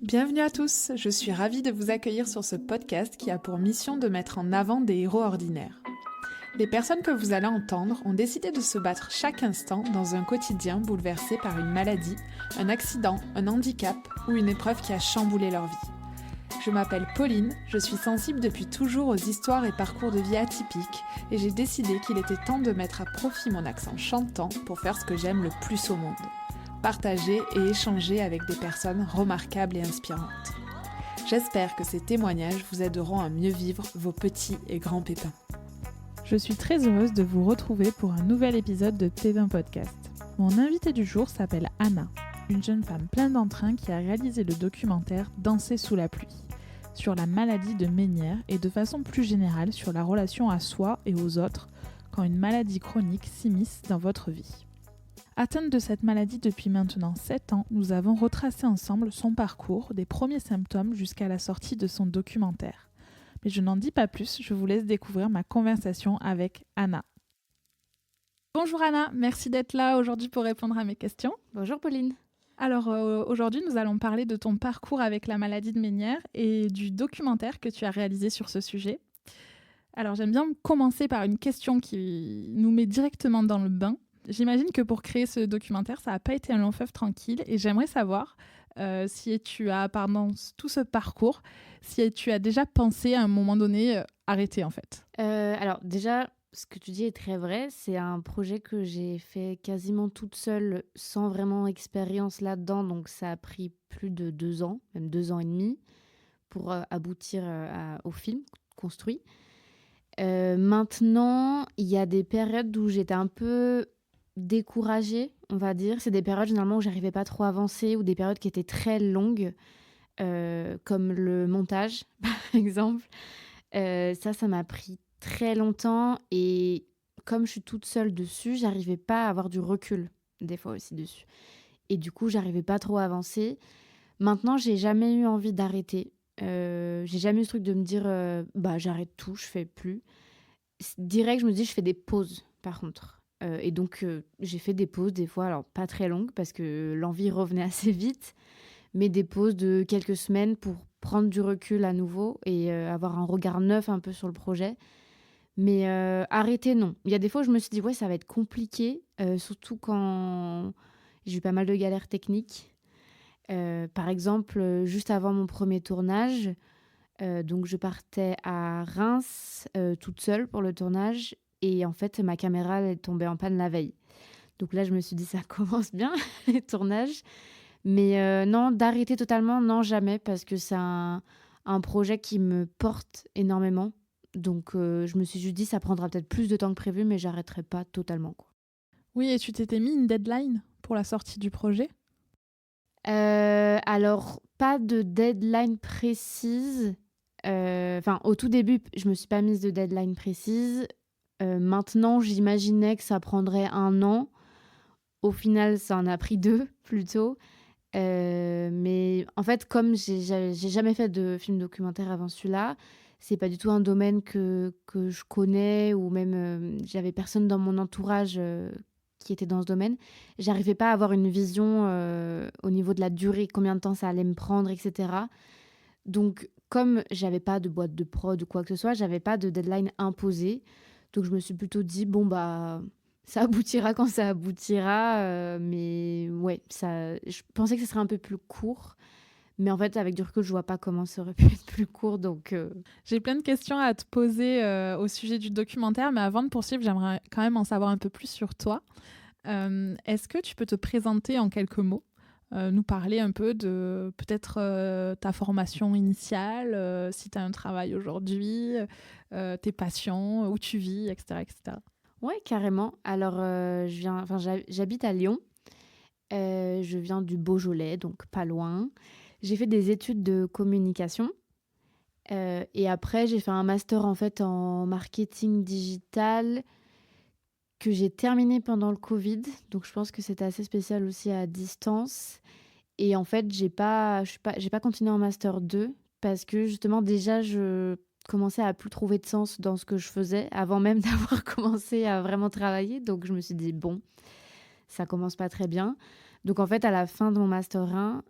Bienvenue à tous, je suis ravie de vous accueillir sur ce podcast qui a pour mission de mettre en avant des héros ordinaires. Les personnes que vous allez entendre ont décidé de se battre chaque instant dans un quotidien bouleversé par une maladie, un accident, un handicap ou une épreuve qui a chamboulé leur vie. Je m'appelle Pauline, je suis sensible depuis toujours aux histoires et parcours de vie atypiques et j'ai décidé qu'il était temps de mettre à profit mon accent chantant pour faire ce que j'aime le plus au monde. Partager et échanger avec des personnes remarquables et inspirantes. J'espère que ces témoignages vous aideront à mieux vivre vos petits et grands pépins. Je suis très heureuse de vous retrouver pour un nouvel épisode de Pépin Podcast. Mon invitée du jour s'appelle Anna, une jeune femme pleine d'entrain qui a réalisé le documentaire Danser sous la pluie, sur la maladie de Ménière et de façon plus générale sur la relation à soi et aux autres quand une maladie chronique s'immisce dans votre vie. Atteinte de cette maladie depuis maintenant 7 ans, nous avons retracé ensemble son parcours, des premiers symptômes jusqu'à la sortie de son documentaire. Mais je n'en dis pas plus, je vous laisse découvrir ma conversation avec Anna. Bonjour Anna, merci d'être là aujourd'hui pour répondre à mes questions. Bonjour Pauline. Alors aujourd'hui, nous allons parler de ton parcours avec la maladie de Ménière et du documentaire que tu as réalisé sur ce sujet. Alors j'aime bien commencer par une question qui nous met directement dans le bain. J'imagine que pour créer ce documentaire, ça n'a pas été un long fleuve tranquille et j'aimerais savoir si tu as, pendant tout ce parcours, si tu as déjà pensé à un moment donné arrêter en fait. Alors déjà, ce que tu dis est très vrai. C'est un projet que j'ai fait quasiment toute seule, sans vraiment expérience là-dedans. Donc ça a pris plus de 2 ans, même 2 ans et demi, pour aboutir au film construit. Maintenant, il y a des périodes où j'étais un peu découragée, on va dire. C'est des périodes généralement où j'arrivais pas trop à avancer ou des périodes qui étaient très longues, comme le montage, par exemple. Ça m'a pris très longtemps et comme je suis toute seule dessus, j'arrivais pas à avoir du recul, des fois aussi dessus. Et du coup, j'arrivais pas trop à avancer. Maintenant, j'ai jamais eu envie d'arrêter. J'ai jamais eu ce truc de me dire j'arrête tout, je fais plus. Direct, je me dis je fais des pauses par contre. Et donc, j'ai fait des pauses des fois, alors pas très longues parce que l'envie revenait assez vite, mais des pauses de quelques semaines pour prendre du recul à nouveau et avoir un regard neuf un peu sur le projet. Mais arrêter, non. Il y a des fois où je me suis dit, ouais, ça va être compliqué, surtout quand j'ai eu pas mal de galères techniques. Par exemple, juste avant mon premier tournage, donc je partais à Reims toute seule pour le tournage. Et en fait, ma caméra elle est tombée en panne la veille. Donc là, je me suis dit, ça commence bien, les tournages. Mais non, d'arrêter totalement, non, jamais, parce que c'est un projet qui me porte énormément. Donc je me suis juste dit, ça prendra peut-être plus de temps que prévu, mais j'arrêterai pas totalement, quoi. Oui, et tu t'étais mis une deadline pour la sortie du projet ? Alors, pas de deadline précise. Au tout début, je me suis pas mise de deadline précise. Maintenant, j'imaginais que ça prendrait 1 an. Au final, ça en a pris 2 plutôt. Mais en fait, comme j'ai jamais fait de film documentaire avant celui-là, c'est pas du tout un domaine que je connais ou même j'avais personne dans mon entourage qui était dans ce domaine. J'arrivais pas à avoir une vision au niveau de la durée, combien de temps ça allait me prendre, etc. Donc, comme j'avais pas de boîte de prod ou quoi que ce soit, j'avais pas de deadline imposée. Donc, je me suis plutôt dit, ça aboutira quand ça aboutira. Mais ouais, je pensais que ce serait un peu plus court. Mais en fait, avec du recul, je vois pas comment ça aurait pu être plus court. Donc, J'ai plein de questions à te poser au sujet du documentaire, mais avant de poursuivre, j'aimerais quand même en savoir un peu plus sur toi. Est-ce que tu peux te présenter en quelques mots, nous parler un peu de peut-être ta formation initiale, si tu as un travail aujourd'hui, tes passions, où tu vis, etc. etc. ouais, carrément. Alors, j'habite à Lyon. Je viens du Beaujolais, donc pas loin. J'ai fait des études de communication. Et après, j'ai fait un master en fait en marketing digital que j'ai terminé pendant le Covid. Donc, je pense que c'était assez spécial aussi à distance. Et en fait, j'ai pas continué en master 2 parce que justement, déjà, je commençais à plus trouver de sens dans ce que je faisais avant même d'avoir commencé à vraiment travailler. Donc, je me suis dit, bon, ça commence pas très bien. Donc, en fait, à la fin de mon master 1,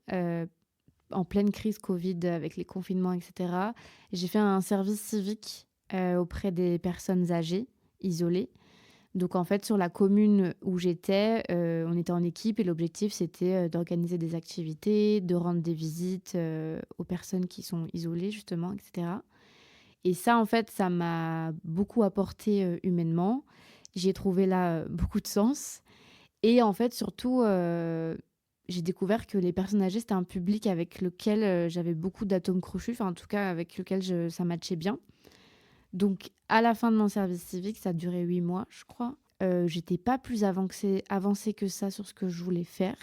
en pleine crise Covid avec les confinements, etc. J'ai fait un service civique auprès des personnes âgées, isolées. Donc en fait, sur la commune où j'étais, on était en équipe et l'objectif, c'était d'organiser des activités, de rendre des visites aux personnes qui sont isolées, justement, etc. Et ça, en fait, ça m'a beaucoup apporté humainement. J'ai trouvé là beaucoup de sens. Et en fait, surtout, j'ai découvert que les personnes âgées, c'était un public avec lequel j'avais beaucoup d'atomes crochus, enfin en tout cas avec lequel ça matchait bien. Donc à la fin de mon service civique, ça a duré 8 mois, je crois. J'étais pas plus avancée que ça sur ce que je voulais faire.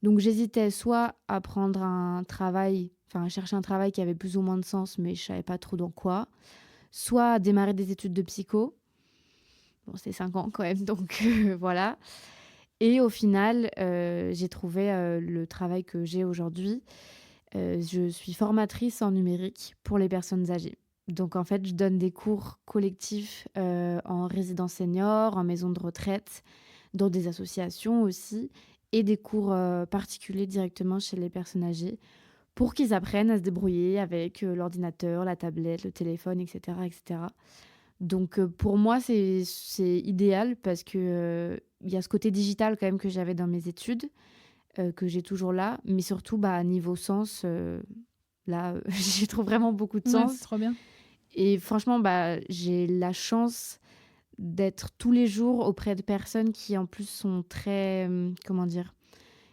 Donc j'hésitais soit à prendre un travail, enfin à chercher un travail qui avait plus ou moins de sens, mais je savais pas trop dans quoi. Soit à démarrer des études de psycho. Bon, c'est 5 ans quand même, donc voilà. Et au final, j'ai trouvé le travail que j'ai aujourd'hui. Je suis formatrice en numérique pour les personnes âgées. Donc en fait, je donne des cours collectifs en résidence senior, en maison de retraite, dans des associations aussi, et des cours particuliers directement chez les personnes âgées pour qu'ils apprennent à se débrouiller avec l'ordinateur, la tablette, le téléphone, etc. etc. Donc pour moi, c'est idéal parce que y a ce côté digital quand même que j'avais dans mes études, que j'ai toujours là, mais surtout niveau sens, là, j'y trouve vraiment beaucoup de Ouais, sens. c'est trop bien. Et franchement, j'ai la chance d'être tous les jours auprès de personnes qui en plus sont très, comment dire,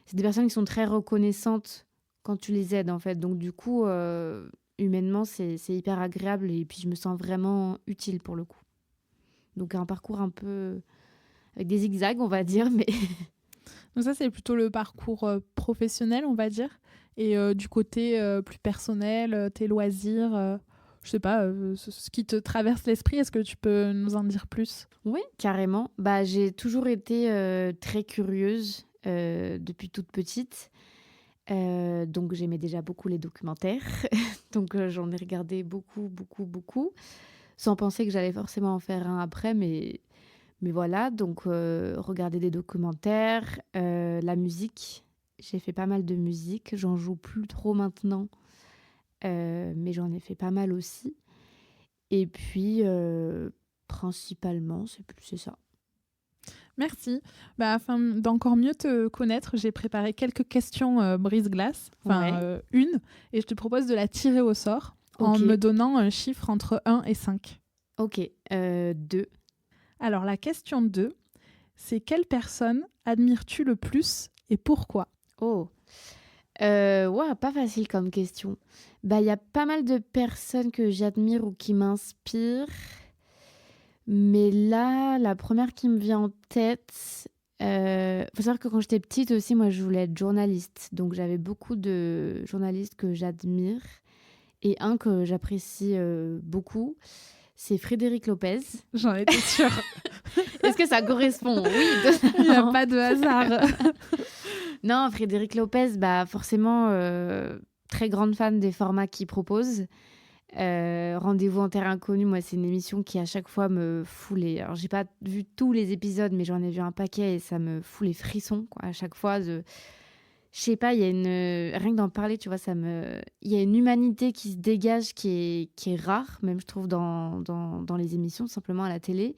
c'est des personnes qui sont très reconnaissantes quand tu les aides en fait. Donc du coup, humainement, c'est hyper agréable et puis je me sens vraiment utile pour le coup. Donc un parcours un peu avec des zigzags, on va dire, mais Donc ça, c'est plutôt le parcours professionnel, on va dire. Et du côté plus personnel, tes loisirs, je sais pas, ce qui te traverse l'esprit, est-ce que tu peux nous en dire plus ? oui, carrément. J'ai toujours été très curieuse depuis toute petite. Donc j'aimais déjà beaucoup les documentaires. Donc j'en ai regardé beaucoup, beaucoup, beaucoup. Sans penser que j'allais forcément en faire un après, mais voilà. Donc regarder des documentaires, la musique. J'ai fait pas mal de musique. J'en joue plus trop maintenant, mais j'en ai fait pas mal aussi. Et puis, principalement, c'est ça. Merci. Afin d'encore mieux te connaître, j'ai préparé quelques questions brise-glace, une, et je te propose de la tirer au sort en me donnant un chiffre entre 1 et 5. Ok, 2. Alors, la question 2, c'est quelle personne admires-tu le plus et pourquoi ? Oh, pas facile comme question. Il y a pas mal de personnes que j'admire ou qui m'inspirent. Mais là, la première qui me vient en tête, faut savoir que quand j'étais petite aussi, moi, je voulais être journaliste. Donc, j'avais beaucoup de journalistes que j'admire. Et un que j'apprécie beaucoup, c'est Frédéric Lopez. J'en étais sûre. Est-ce que ça correspond ? Oui. Il n'y a pas de hasard. Non, Frédéric Lopez, forcément, très grande fan des formats qu'il propose. Rendez-vous en terre inconnue, moi c'est une émission qui à chaque fois me fout les... Alors j'ai pas vu tous les épisodes, mais j'en ai vu un paquet et ça me fout les frissons quoi. À chaque fois, je sais pas, il y a une... Rien que d'en parler, tu vois, il y a une humanité qui se dégage qui est rare, même je trouve dans les émissions, simplement à la télé.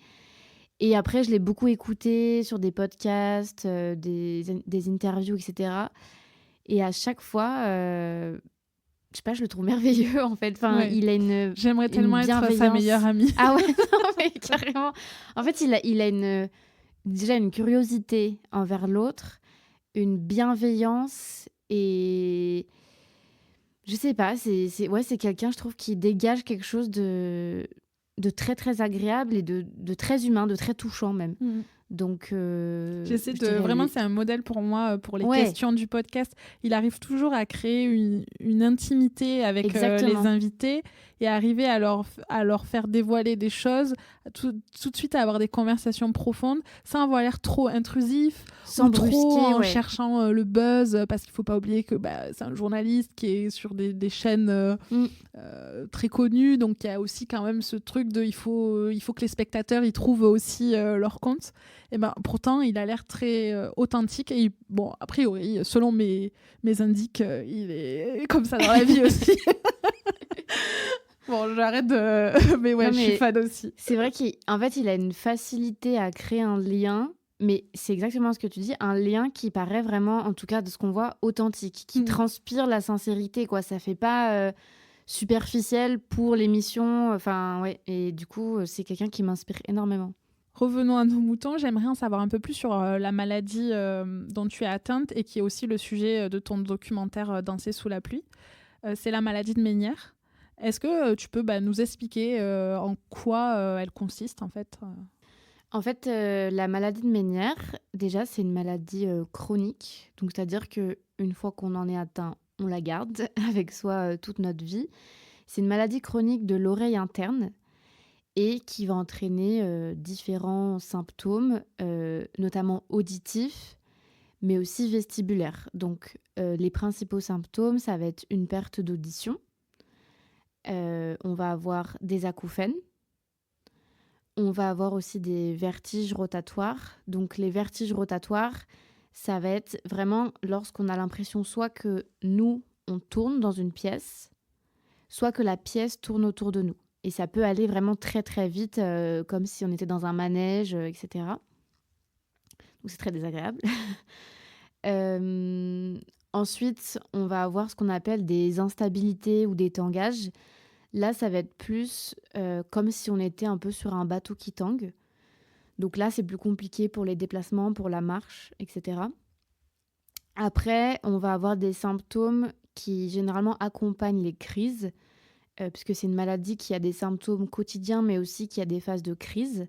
Et après, je l'ai beaucoup écouté sur des podcasts, des interviews, etc. Et à chaque fois... je sais pas, je le trouve merveilleux en fait. Il a J'aimerais tellement être sa meilleure amie. Ah ouais, non, mais carrément. En fait, il a déjà une curiosité envers l'autre, une bienveillance et je sais pas, c'est quelqu'un, je trouve, qui dégage quelque chose de très très agréable et de très humain, de très touchant même. Donc, j'essaie de vraiment, c'est un modèle pour moi pour les questions du podcast. Il arrive toujours à créer une intimité avec les invités et arriver à leur faire dévoiler des choses, tout de suite à avoir des conversations profondes, sans avoir l'air trop intrusif, Sans ou trop brusquer, en ouais. cherchant le buzz, parce qu'il ne faut pas oublier que c'est un journaliste qui est sur des chaînes très connues, donc il y a aussi quand même ce truc de il faut que les spectateurs y trouvent aussi leur compte. Et pourtant, il a l'air très authentique, et a priori, selon mes indices, il est comme ça dans la vie aussi. Bon, j'arrête de... mais ouais, Non, je suis fan aussi. C'est vrai qu'en fait, il a une facilité à créer un lien, mais c'est exactement ce que tu dis, un lien qui paraît vraiment, en tout cas de ce qu'on voit, authentique, qui transpire la sincérité, quoi. Ça fait pas superficiel pour l'émission, enfin, ouais. Et du coup, c'est quelqu'un qui m'inspire énormément. Revenons à nos moutons, j'aimerais en savoir un peu plus sur la maladie dont tu es atteinte et qui est aussi le sujet de ton documentaire Danser sous la pluie. C'est la maladie de Ménière. Est-ce que tu peux nous expliquer en quoi elle consiste en fait En fait, la maladie de Ménière, déjà, c'est une maladie chronique. Donc, c'est-à-dire qu'une fois qu'on en est atteint, on la garde avec soi toute notre vie. C'est une maladie chronique de l'oreille interne et qui va entraîner différents symptômes, notamment auditifs, mais aussi vestibulaires. Donc, les principaux symptômes, ça va être une perte d'audition. On va avoir des acouphènes. On va avoir aussi des vertiges rotatoires. Donc, les vertiges rotatoires, ça va être vraiment lorsqu'on a l'impression soit que nous, on tourne dans une pièce, soit que la pièce tourne autour de nous. Et ça peut aller vraiment très très vite, comme si on était dans un manège, etc. Donc c'est très désagréable. Ensuite, on va avoir ce qu'on appelle des instabilités ou des tangages. Là, ça va être plus comme si on était un peu sur un bateau qui tangue. Donc là, c'est plus compliqué pour les déplacements, pour la marche, etc. Après, on va avoir des symptômes qui généralement accompagnent les crises, puisque c'est une maladie qui a des symptômes quotidiens, mais aussi qui a des phases de crise.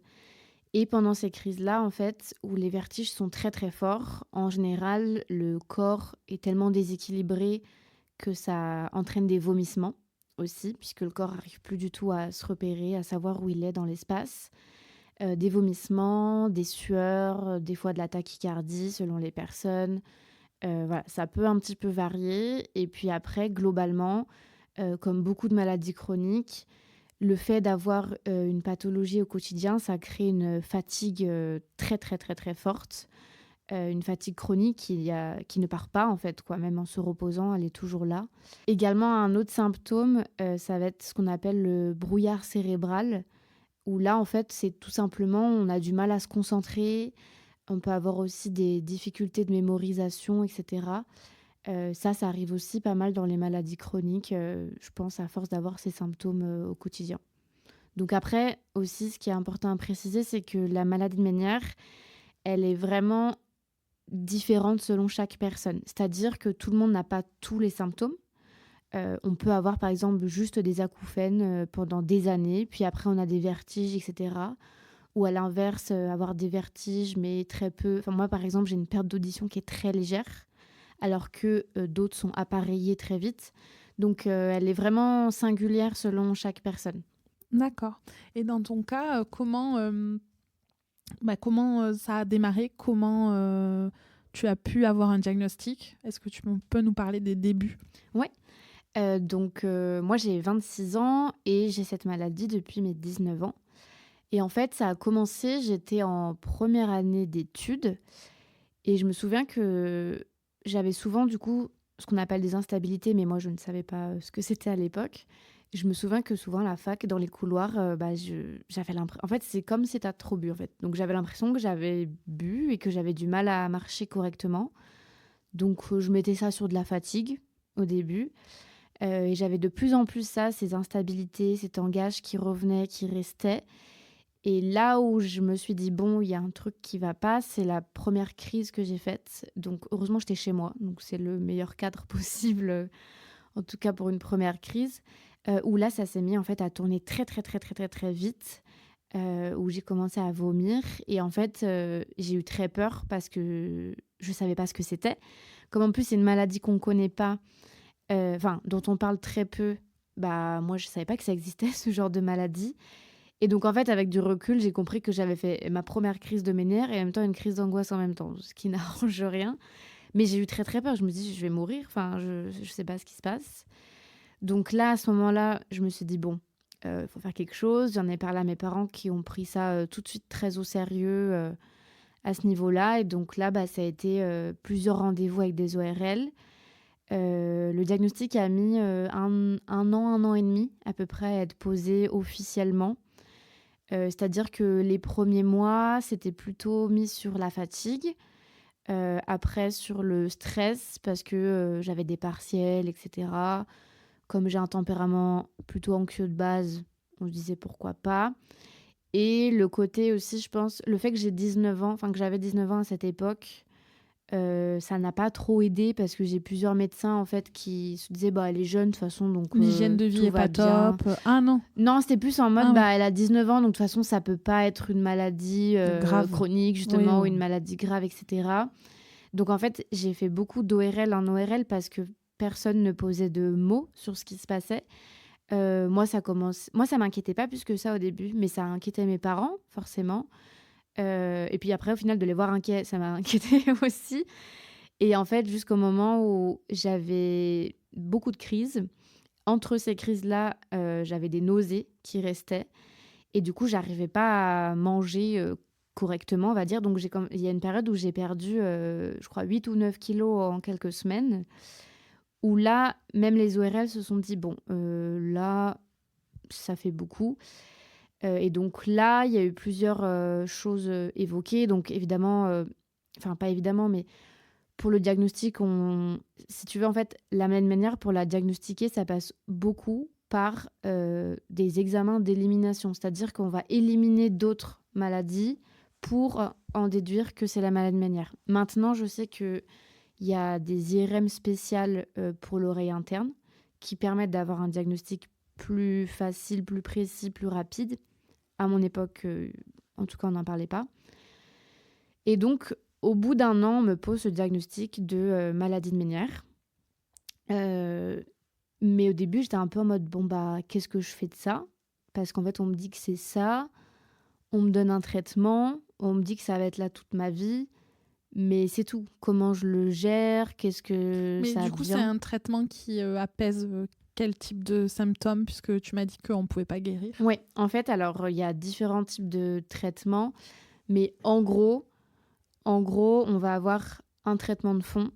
Et pendant ces crises-là, en fait, où les vertiges sont très très forts, en général, le corps est tellement déséquilibré que ça entraîne des vomissements aussi, puisque le corps n'arrive plus du tout à se repérer, à savoir où il est dans l'espace. Des vomissements, des sueurs, des fois de la tachycardie selon les personnes. Voilà, ça peut un petit peu varier. Et puis après, globalement, comme beaucoup de maladies chroniques, le fait d'avoir une pathologie au quotidien, ça crée une fatigue très, très, très, très forte. Une fatigue chronique qui ne part pas, en fait, quoi. Même en se reposant, elle est toujours là. Également, un autre symptôme, ça va être ce qu'on appelle le brouillard cérébral, où là, en fait, c'est tout simplement, on a du mal à se concentrer. On peut avoir aussi des difficultés de mémorisation, etc. Ça arrive aussi pas mal dans les maladies chroniques, je pense, à force d'avoir ces symptômes au quotidien. Donc après, aussi, ce qui est important à préciser, c'est que la maladie de Ménière, elle est vraiment différente selon chaque personne. C'est-à-dire que tout le monde n'a pas tous les symptômes. On peut avoir, par exemple, juste des acouphènes pendant des années, puis après, on a des vertiges, etc. Ou à l'inverse, avoir des vertiges, mais très peu. Enfin, moi, par exemple, j'ai une perte d'audition qui est très légère, alors que d'autres sont appareillés très vite. Donc, elle est vraiment singulière selon chaque personne. D'accord. Et dans ton cas, comment ça a démarré ? Comment tu as pu avoir un diagnostic ? Est-ce que tu peux nous parler des débuts ? Ouais. Moi, j'ai 26 ans et j'ai cette maladie depuis mes 19 ans. Et en fait, ça a commencé, j'étais en première année d'études. Et je me souviens que j'avais souvent, du coup, ce qu'on appelle des instabilités, mais moi, je ne savais pas ce que c'était à l'époque. Et je me souviens que souvent, à la fac, dans les couloirs, j'avais l'impression... En fait, c'est comme si t'as trop bu, en fait. Donc, j'avais l'impression que j'avais bu et que j'avais du mal à marcher correctement. Donc, je mettais ça sur de la fatigue au début. Et j'avais de plus en plus ça, ces instabilités, ces tangages qui revenaient, qui restaient. Et là où je me suis dit, bon, il y a un truc qui va pas, c'est la première crise que j'ai faite. Donc, heureusement, j'étais chez moi. Donc, c'est le meilleur cadre possible, en tout cas pour une première crise. Où là, ça s'est mis en fait à tourner très, très, très, très, très, très vite. Où j'ai commencé à vomir. Et en fait, j'ai eu très peur parce que je savais pas ce que c'était. Comme en plus, c'est une maladie qu'on connaît pas, dont on parle très peu. moi, je savais pas que ça existait, ce genre de maladie. Et donc, en fait, avec du recul, j'ai compris que j'avais fait ma première crise de mes nerfs et en même temps une crise d'angoisse en même temps, ce qui n'arrange rien. Mais j'ai eu très, très peur. Je me dis, je vais mourir. Enfin, je sais pas ce qui se passe. Donc là, à ce moment-là, je me suis dit, bon, faut faire quelque chose. J'en ai parlé à mes parents qui ont pris ça tout de suite très au sérieux à ce niveau-là. Et donc là, ça a été plusieurs rendez-vous avec des ORL. Le diagnostic a mis un an et demi à peu près à être posé officiellement. C'est-à-dire que les premiers mois, c'était plutôt mis sur la fatigue, après sur le stress, parce que j'avais des partiels, etc. Comme j'ai un tempérament plutôt anxieux de base, on se disait pourquoi pas. Et le côté aussi, je pense, le fait que j'avais 19 ans à cette époque, ça n'a pas trop aidé parce que j'ai plusieurs médecins en fait qui se disaient elle est jeune de toute façon donc L'hygiène de vie tout est va pas bien. top. Ah non. Non, c'était plus en mode Ah oui. elle a 19 ans donc de toute façon ça peut pas être une maladie Grave. chronique justement Oui. ou une maladie grave, etc. Donc en fait j'ai fait beaucoup d'ORL en ORL parce que personne ne posait de mots sur ce qui se passait. Moi ça m'inquiétait pas plus que ça au début, mais ça inquiétait mes parents forcément. Et puis après au final de les voir inquiets, ça m'a inquiété aussi. Et en fait, jusqu'au moment où j'avais beaucoup de crises, entre ces crises-là, j'avais des nausées qui restaient. Et du coup, j'arrivais pas à manger correctement, on va dire. Donc, il y a une période où j'ai perdu, je crois, 8 ou 9 kilos en quelques semaines. Où là, même les ORL se sont dit, bon, là, ça fait beaucoup. Et donc là, il y a eu plusieurs choses évoquées. Donc évidemment, pas évidemment, mais pour le diagnostic, si tu veux, en fait, la maladie Ménière, pour la diagnostiquer, ça passe beaucoup par des examens d'élimination. C'est-à-dire qu'on va éliminer d'autres maladies pour en déduire que c'est la maladie Ménière. Maintenant, je sais qu'il y a des IRM spéciales pour l'oreille interne qui permettent d'avoir un diagnostic plus facile, plus précis, plus rapide. À mon époque, en tout cas, on n'en parlait pas. Et donc, au bout d'un an, on me pose ce diagnostic de maladie de Ménière. Mais au début, j'étais un peu en mode, qu'est-ce que je fais de ça ? Parce qu'en fait, on me dit que c'est ça. On me donne un traitement. On me dit que ça va être là toute ma vie. Mais c'est tout. Comment je le gère ? Qu'est-ce que Mais ça du coup, devient ? c'est un traitement qui apaise quel type de symptômes, puisque tu m'as dit qu'on ne pouvait pas guérir. Oui, en fait, alors, il y a différents types de traitements. Mais en gros, on va avoir un traitement de fond.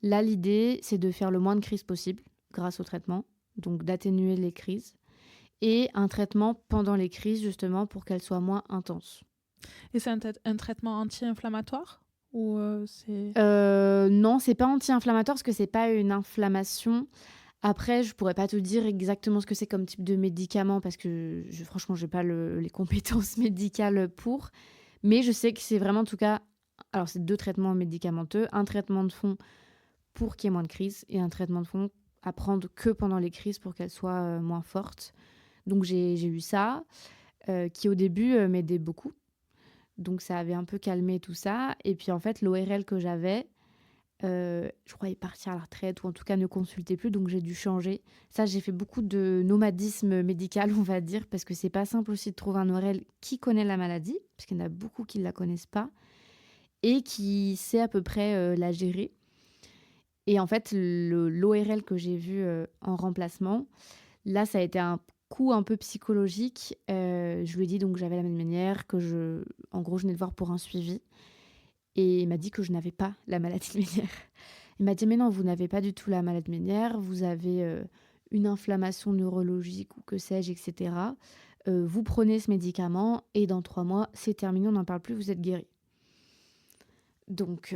Là, l'idée, c'est de faire le moins de crises possible grâce au traitement, donc d'atténuer les crises. Et un traitement pendant les crises, justement, pour qu'elles soient moins intenses. Et c'est un traitement anti-inflammatoire ou c'est... Non, c'est pas anti-inflammatoire parce que c'est pas une inflammation. Après, je pourrais pas te dire exactement ce que c'est comme type de médicament parce que franchement, j'ai pas les compétences médicales pour. Mais je sais que c'est vraiment, en tout cas, alors c'est 2 traitements médicamenteux, un traitement de fond pour qu'il y ait moins de crises et un traitement de fond à prendre que pendant les crises pour qu'elles soient moins fortes. Donc j'ai eu ça, qui au début m'aidait beaucoup. Donc ça avait un peu calmé tout ça. Et puis en fait, l'ORL que j'avais, je croyais partir à la retraite ou en tout cas ne consulter plus, donc j'ai dû changer. Ça, j'ai fait beaucoup de nomadisme médical, on va dire, parce que c'est pas simple aussi de trouver un ORL qui connaît la maladie, parce qu'il y en a beaucoup qui ne la connaissent pas, et qui sait à peu près la gérer. Et en fait, l'ORL que j'ai vu en remplacement, là, ça a été un coup un peu psychologique. Je lui ai dit donc que j'avais la même manière, en gros, je venais le voir pour un suivi. Et il m'a dit que je n'avais pas la maladie de Ménière. Il m'a dit, mais non, vous n'avez pas du tout la maladie de Ménière, vous avez une inflammation neurologique ou que sais-je, etc. Vous prenez ce médicament et dans 3 mois, c'est terminé, on n'en parle plus, vous êtes guéri. Donc,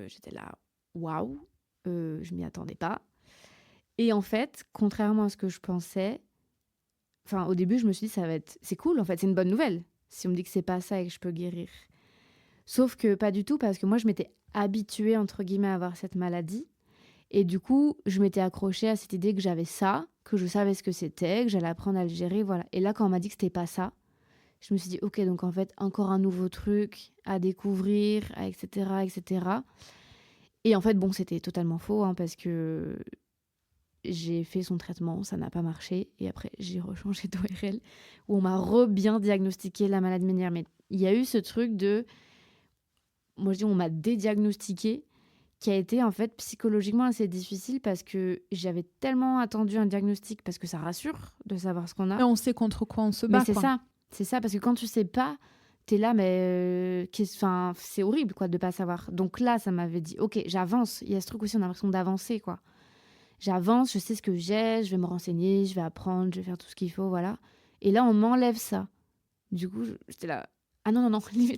j'étais là, waouh, je m'y attendais pas. Et en fait, contrairement à ce que je pensais, au début, je me suis dit, c'est cool, en fait, c'est une bonne nouvelle. Si on me dit que c'est pas ça et que je peux guérir. Sauf que pas du tout, parce que moi, je m'étais habituée, entre guillemets, à avoir cette maladie. Et du coup, je m'étais accrochée à cette idée que j'avais ça, que je savais ce que c'était, que j'allais apprendre à le gérer, voilà. Et là, quand on m'a dit que c'était pas ça, je me suis dit, ok, donc en fait, encore un nouveau truc à découvrir, etc., etc. Et en fait, bon, c'était totalement faux, parce que j'ai fait son traitement, ça n'a pas marché. Et après, j'ai rechangé d'ORL où on m'a bien diagnostiqué la maladie ménière. Mais il y a eu ce truc de... Moi, je dis, on m'a dédiagnostiqué, qui a été en fait psychologiquement assez difficile parce que j'avais tellement attendu un diagnostic, parce que ça rassure de savoir ce qu'on a. Et on sait contre quoi on se Mais bat, c'est quoi. ça, parce que quand tu sais pas, t'es là, mais c'est horrible quoi de pas savoir. Donc là, ça m'avait dit, ok, j'avance. Il y a ce truc aussi, on a l'impression d'avancer, quoi. J'avance, je sais ce que j'ai, je vais me renseigner, je vais apprendre, je vais faire tout ce qu'il faut, voilà. Et là, on m'enlève ça. Du coup, j'étais là, ah non,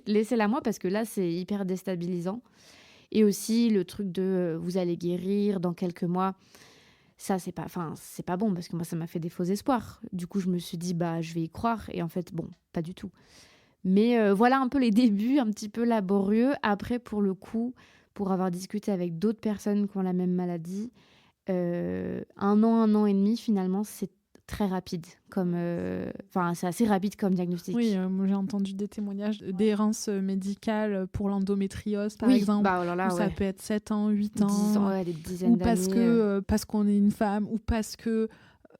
laissez-la moi, parce que là, c'est hyper déstabilisant. Et aussi, le truc de vous allez guérir dans quelques mois, ça, c'est pas bon, parce que moi, ça m'a fait des faux espoirs. Du coup, je me suis dit, bah, je vais y croire. Et en fait, bon, pas du tout. Mais voilà un peu les débuts, un petit peu laborieux. Après, pour le coup, pour avoir discuté avec d'autres personnes qui ont la même maladie, 1 an et demi, finalement, c'est très rapide. C'est assez rapide comme diagnostic. Oui, moi j'ai entendu des témoignages d'errance médicale pour l'endométriose, par Oui, exemple, bah alors là, où ça ouais. peut être 7 ans, 8 10 ans, ans, ouais, des dizaines ou d'années. parce qu'on est une femme, ou parce que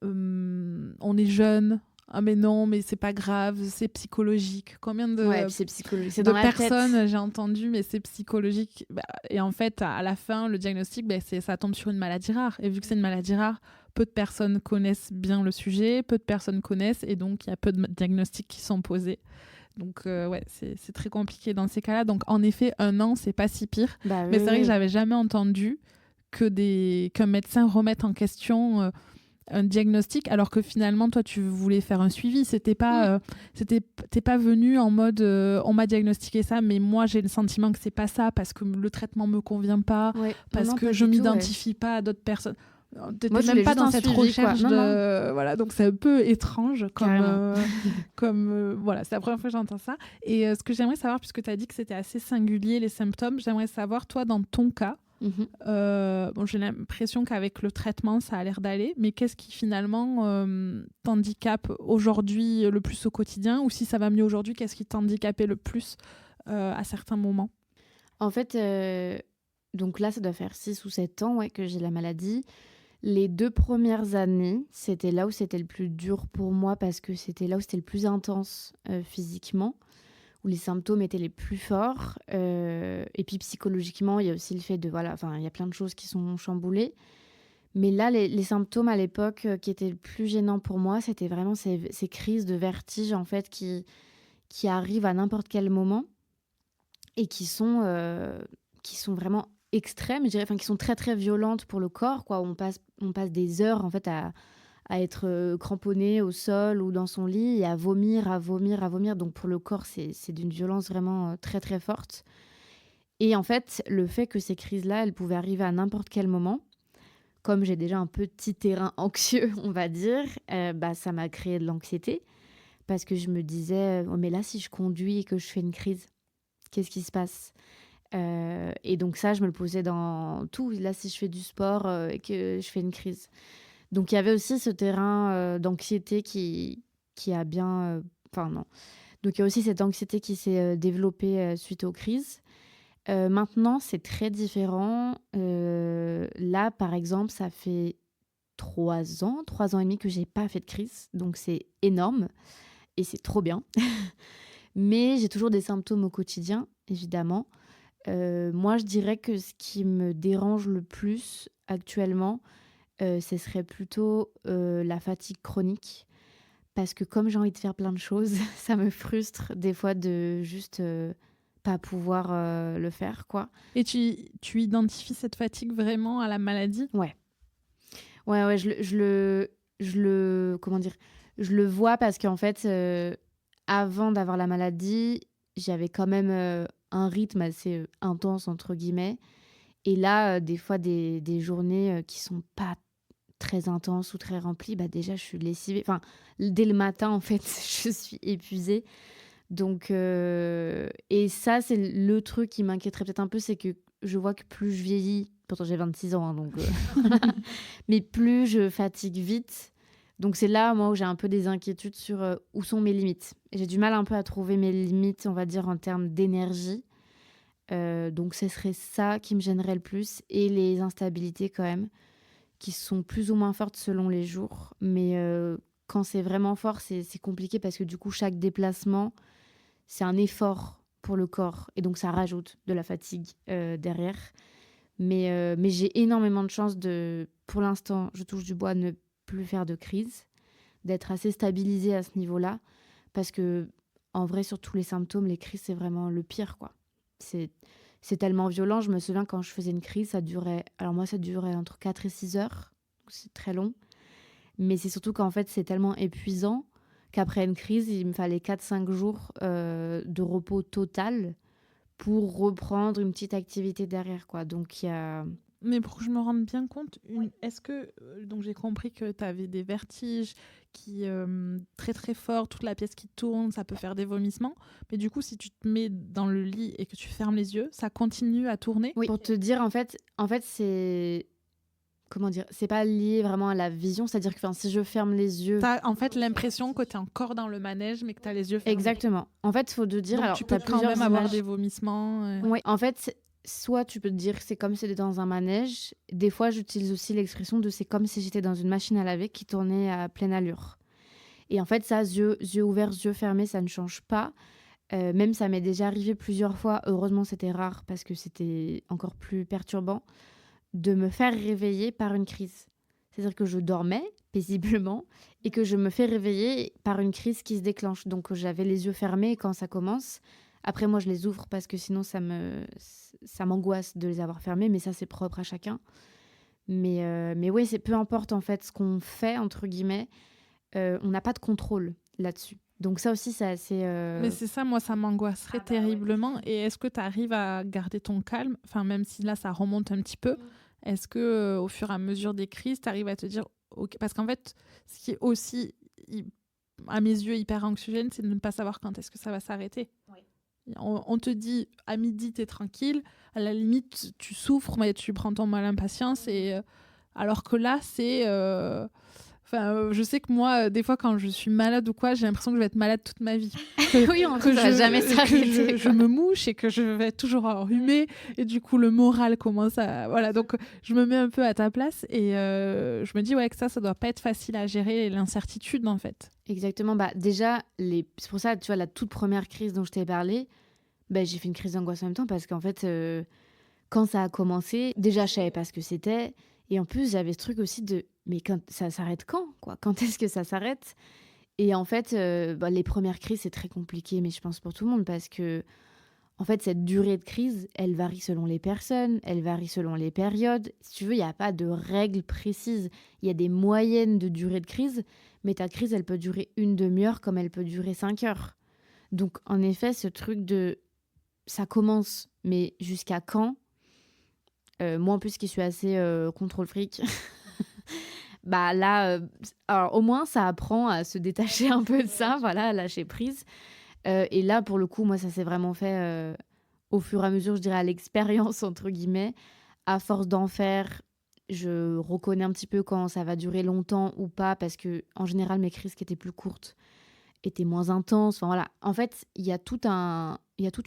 on est jeune. Ah mais non, mais c'est pas grave, c'est psychologique. Combien Ouais, de, puis c'est psychologique, c'est de dans la tête. personnes j'ai entendu, mais c'est psychologique. Et en fait, à la fin, le diagnostic, ça tombe sur une maladie rare. Et vu que c'est une maladie rare, peu de personnes connaissent bien le sujet, peu de personnes connaissent, et donc il y a peu de diagnostics qui sont posés. Donc ouais, c'est très compliqué dans ces cas-là. Donc en effet, 1 an, c'est pas si pire. Bah, Mais oui, c'est vrai que oui. j'avais jamais entendu qu'un médecin remette en question un diagnostic, alors que finalement, toi, tu voulais faire un suivi. T'es pas venu en mode on m'a diagnostiqué ça, mais moi, j'ai le sentiment que c'est pas ça, parce que le traitement me convient pas, Ouais. parce Non, que pas je du tout, m'identifie pas à d'autres personnes. T'étais Moi, je même voulais pas juste dans un cette suivi, quoi. recherche Non, de... Voilà, donc c'est un peu étrange Carrément. voilà, c'est la première fois que j'entends ça. Et ce que j'aimerais savoir, puisque tu as dit que c'était assez singulier les symptômes, j'aimerais savoir, toi, dans ton cas, Mhm. j'ai l'impression qu'avec le traitement, ça a l'air d'aller, mais qu'est-ce qui finalement t'handicape aujourd'hui le plus au quotidien, ou si ça va mieux aujourd'hui, qu'est-ce qui t'handicapait le plus à certains moments? En fait, donc là, ça doit faire 6 ou 7 ans, ouais, que j'ai la maladie. Les 2 premières années, c'était là où c'était le plus dur pour moi, parce que c'était là où c'était le plus intense physiquement, où les symptômes étaient les plus forts. Et puis psychologiquement, il y a aussi le fait de... Voilà, il y a plein de choses qui sont chamboulées. Mais là, les symptômes à l'époque qui étaient le plus gênants pour moi, c'était vraiment ces crises de vertige, en fait, qui arrivent à n'importe quel moment et qui sont vraiment extrêmes, je dirais, qui sont très très violentes pour le corps, quoi. On passe des heures, en fait, à être cramponné au sol ou dans son lit et à vomir. Donc pour le corps, c'est d'une violence vraiment très très forte. Et en fait, le fait que ces crises-là, elles pouvaient arriver à n'importe quel moment, comme j'ai déjà un petit terrain anxieux, on va dire, ça m'a créé de l'anxiété, parce que je me disais, oh, mais là, si je conduis et que je fais une crise, qu'est-ce qui se passe ? Et donc ça, je me le posais dans tout. Là, si je fais du sport et que je fais une crise. Donc il y avait aussi ce terrain d'anxiété qui a bien... non. Donc il y a aussi cette anxiété qui s'est développée suite aux crises. Maintenant, c'est très différent. Là, par exemple, ça fait 3 ans et demi que j'ai pas fait de crise. Donc c'est énorme et c'est trop bien. Mais j'ai toujours des symptômes au quotidien, évidemment. Moi, je dirais que ce qui me dérange le plus actuellement, ce serait plutôt la fatigue chronique. Parce que comme j'ai envie de faire plein de choses, ça me frustre des fois de juste pas pouvoir le faire, quoi. Et tu identifies cette fatigue vraiment à la maladie? Ouais, comment dire, je le vois parce qu'en fait, avant d'avoir la maladie, j'avais quand même un rythme assez intense, entre guillemets. Et là, des fois, des journées qui sont pas très intenses ou très remplies, déjà, je suis lessivée. Dès le matin, en fait, je suis épuisée. Donc, et ça, c'est le truc qui m'inquiéterait peut-être un peu, c'est que je vois que plus je vieillis, pourtant j'ai 26 ans, hein, donc, mais plus je fatigue vite. Donc c'est là, moi, où j'ai un peu des inquiétudes sur où sont mes limites. Et j'ai du mal un peu à trouver mes limites, on va dire, en termes d'énergie. Donc ce serait ça qui me gênerait le plus, et les instabilités quand même, qui sont plus ou moins fortes selon les jours. Mais quand c'est vraiment fort, c'est compliqué parce que du coup, chaque déplacement, c'est un effort pour le corps. Et donc, ça rajoute de la fatigue derrière. Mais j'ai énormément de chance pour l'instant, je touche du bois, ne plus faire de crise, d'être assez stabilisée à ce niveau-là. Parce que, en vrai, sur tous les symptômes, les crises, c'est vraiment le pire, quoi. C'est tellement violent. Je me souviens quand je faisais une crise, ça durait entre 4 et 6 heures. C'est très long. Mais c'est surtout qu'en fait, c'est tellement épuisant qu'après une crise, il me fallait 4-5 jours de repos total pour reprendre une petite activité derrière, quoi. Donc, il y a... Mais pour que je me rende bien compte, est-ce que... donc j'ai compris que tu avais des vertiges qui très très forts, toute la pièce qui tourne, ça peut faire des vomissements. Mais du coup, si tu te mets dans le lit et que tu fermes les yeux, ça continue à tourner. Oui, pour te dire, en fait c'est... Comment dire? C'est pas lié vraiment à la vision, c'est-à-dire que si je ferme les yeux... T'as en fait l'impression que t'es encore dans le manège, mais que t'as les yeux fermés. Exactement. En fait, il faut te dire... Donc alors, tu peux quand même avoir des vomissements. Oui, en fait, soit tu peux te dire que c'est comme si c'était dans un manège. Des fois, j'utilise aussi l'expression de c'est comme si j'étais dans une machine à laver qui tournait à pleine allure. Et en fait, ça, yeux ouverts, yeux fermés, ça ne change pas. Même ça m'est déjà arrivé plusieurs fois. Heureusement, c'était rare parce que c'était encore plus perturbant de me faire réveiller par une crise. C'est-à-dire que je dormais paisiblement et que je me fais réveiller par une crise qui se déclenche. Donc, j'avais les yeux fermés quand ça commence. Après, moi, je les ouvre parce que sinon, ça m'angoisse de les avoir fermés. Mais ça, c'est propre à chacun. Mais oui, peu importe en fait ce qu'on fait, entre guillemets, on n'a pas de contrôle là-dessus. Donc ça aussi, c'est assez... Mais c'est ça, moi, ça m'angoisserait terriblement. Ouais. Et est-ce que tu arrives à garder ton calme ? Enfin, même si là, ça remonte un petit peu. Est-ce que au fur et à mesure des crises, tu arrives à te dire... Okay. Parce qu'en fait, ce qui est aussi, à mes yeux, hyper anxiogène, c'est de ne pas savoir quand est-ce que ça va s'arrêter. Oui. On te dit, à midi, t'es tranquille. À la limite, tu souffres, mais tu prends ton mal impatience. Alors que là, c'est... je sais que moi, des fois, quand je suis malade ou quoi, j'ai l'impression que je vais être malade toute ma vie. Oui, ça va jamais s'arrêter. Je me mouche et que je vais être toujours enrhumée. Et du coup, le moral commence à... Voilà, donc je me mets un peu à ta place et je me dis que ça doit pas être facile à gérer, l'incertitude, en fait. Exactement. Déjà, c'est pour ça, tu vois, la toute première crise dont je t'ai parlé, j'ai fait une crise d'angoisse en même temps parce qu'en fait, quand ça a commencé, déjà, je savais pas ce que c'était. Et en plus, j'avais ce truc aussi de... Mais ça s'arrête quand, quoi ? Quand est-ce que ça s'arrête ? Et en fait, les premières crises, c'est très compliqué, mais je pense pour tout le monde, parce que, en fait, cette durée de crise, elle varie selon les personnes, elle varie selon les périodes. Si tu veux, il n'y a pas de règles précises. Il y a des moyennes de durée de crise, mais ta crise, elle peut durer 1 demi-heure comme elle peut durer 5 heures. Donc, en effet, ce truc de... Ça commence, mais jusqu'à quand ? Moi, en plus, qui suis assez contrôle fric... là, alors, au moins, ça apprend à se détacher un peu de ça, voilà, à lâcher prise. Et là, pour le coup, moi, ça s'est vraiment fait au fur et à mesure, je dirais, à l'expérience, entre guillemets. À force d'en faire, je reconnais un petit peu quand ça va durer longtemps ou pas, parce que en général, mes crises qui étaient plus courtes étaient moins intenses. Enfin, voilà. En fait, il y a toute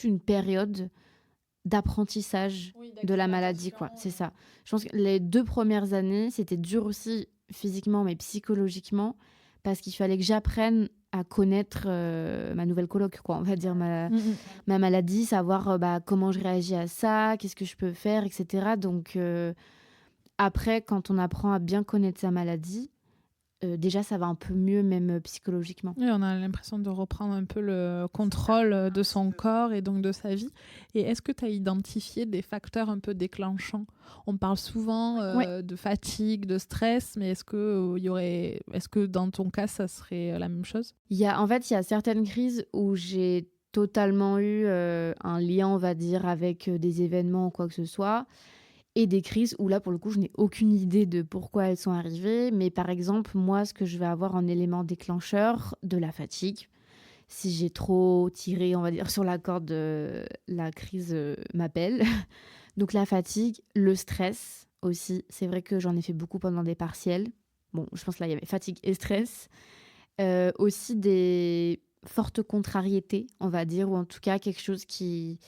une période d'apprentissage de la maladie, quoi. C'est ça. Je pense que les 2 premières années, c'était dur aussi physiquement, mais psychologiquement, parce qu'il fallait que j'apprenne à connaître ma nouvelle coloc, quoi. On va dire ma maladie, savoir comment je réagis à ça, qu'est-ce que je peux faire, etc. Donc, après, quand on apprend à bien connaître sa maladie, déjà, ça va un peu mieux, même psychologiquement. Oui, on a l'impression de reprendre un peu le contrôle de son corps et donc de sa vie. Et est-ce que tu as identifié des facteurs un peu déclenchants ? On parle souvent de fatigue, de stress, mais est-ce que dans ton cas, ça serait la même chose ? En fait, il y a certaines crises où j'ai totalement eu un lien, on va dire, avec des événements ou quoi que ce soit. Et des crises où là, pour le coup, je n'ai aucune idée de pourquoi elles sont arrivées. Mais par exemple, moi, ce que je vais avoir en élément déclencheur, de la fatigue. Si j'ai trop tiré, on va dire, sur la corde, la crise m'appelle. Donc la fatigue, le stress aussi. C'est vrai que j'en ai fait beaucoup pendant des partiels. Bon, je pense que là, il y avait fatigue et stress. Aussi des fortes contrariétés, on va dire, ou en tout cas quelque chose qui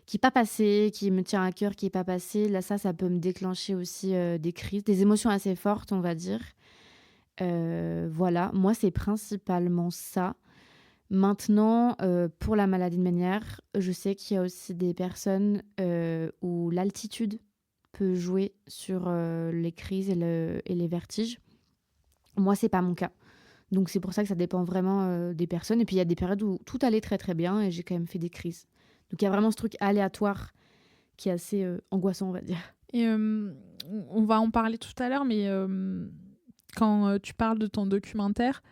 qui n'est pas passé, qui me tient à cœur, qui n'est pas passé, là, ça peut me déclencher aussi des crises, des émotions assez fortes, on va dire. Voilà, moi, c'est principalement ça. Maintenant, pour la maladie de Ménière, je sais qu'il y a aussi des personnes où l'altitude peut jouer sur les crises et les vertiges. Moi, c'est pas mon cas. Donc, c'est pour ça que ça dépend vraiment des personnes. Et puis, il y a des périodes où tout allait très, très bien et j'ai quand même fait des crises. Donc, il y a vraiment ce truc aléatoire qui est assez angoissant, on va dire. Et on va en parler tout à l'heure, mais quand tu parles de ton documentaire,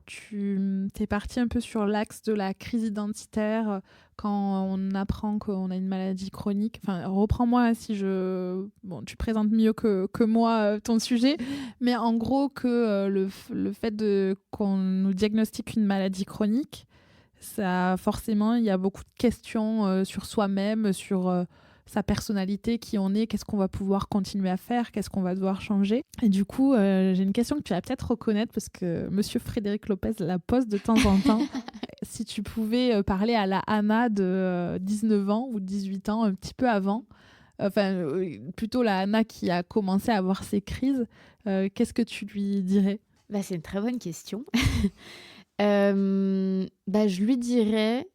tu es parti un peu sur l'axe de la crise identitaire quand on apprend qu'on a une maladie chronique. Enfin, reprends-moi si je... Bon, tu présentes mieux que moi ton sujet, mais en gros que le fait qu'on nous diagnostique une maladie chronique, ça forcément, il y a beaucoup de questions sur soi-même, sur sa personnalité, qui on est, qu'est-ce qu'on va pouvoir continuer à faire, qu'est-ce qu'on va devoir changer. Et du coup, j'ai une question que tu vas peut-être reconnaître parce que Monsieur Frédéric Lopez la pose de temps en temps. Si tu pouvais parler à la Anna de 19 ans ou 18 ans, un petit peu avant, enfin plutôt la Anna qui a commencé à avoir ses crises, qu'est-ce que tu lui dirais ? C'est une très bonne question. Je lui dirais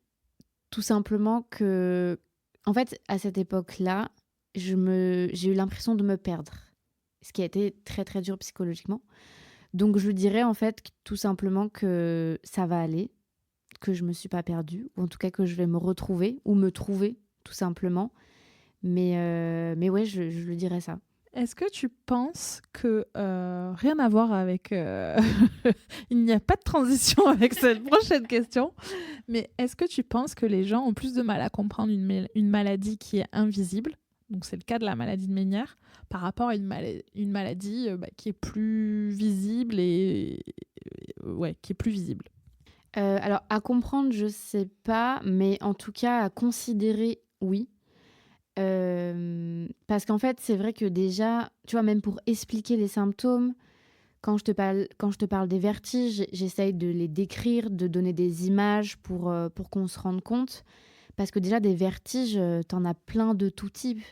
tout simplement que, en fait, à cette époque-là, j'ai eu l'impression de me perdre, ce qui a été très très dur psychologiquement. Donc je lui dirais en fait tout simplement que ça va aller, que je me suis pas perdue, ou en tout cas que je vais me retrouver ou me trouver tout simplement. Mais ouais, je lui dirais ça. Est-ce que tu penses que, rien à voir avec... il n'y a pas de transition avec cette prochaine question, mais est-ce que tu penses que les gens ont plus de mal à comprendre une maladie qui est invisible, donc c'est le cas de la maladie de Ménière, par rapport à une maladie qui est plus visible et... qui est plus visible. Alors, à comprendre, je sais pas, mais en tout cas, à considérer, oui. Parce qu'en fait, c'est vrai que déjà, tu vois, même pour expliquer les symptômes, quand je te parle des vertiges, j'essaye de les décrire, de donner des images pour qu'on se rende compte. Parce que déjà, des vertiges, t'en as plein de tout type.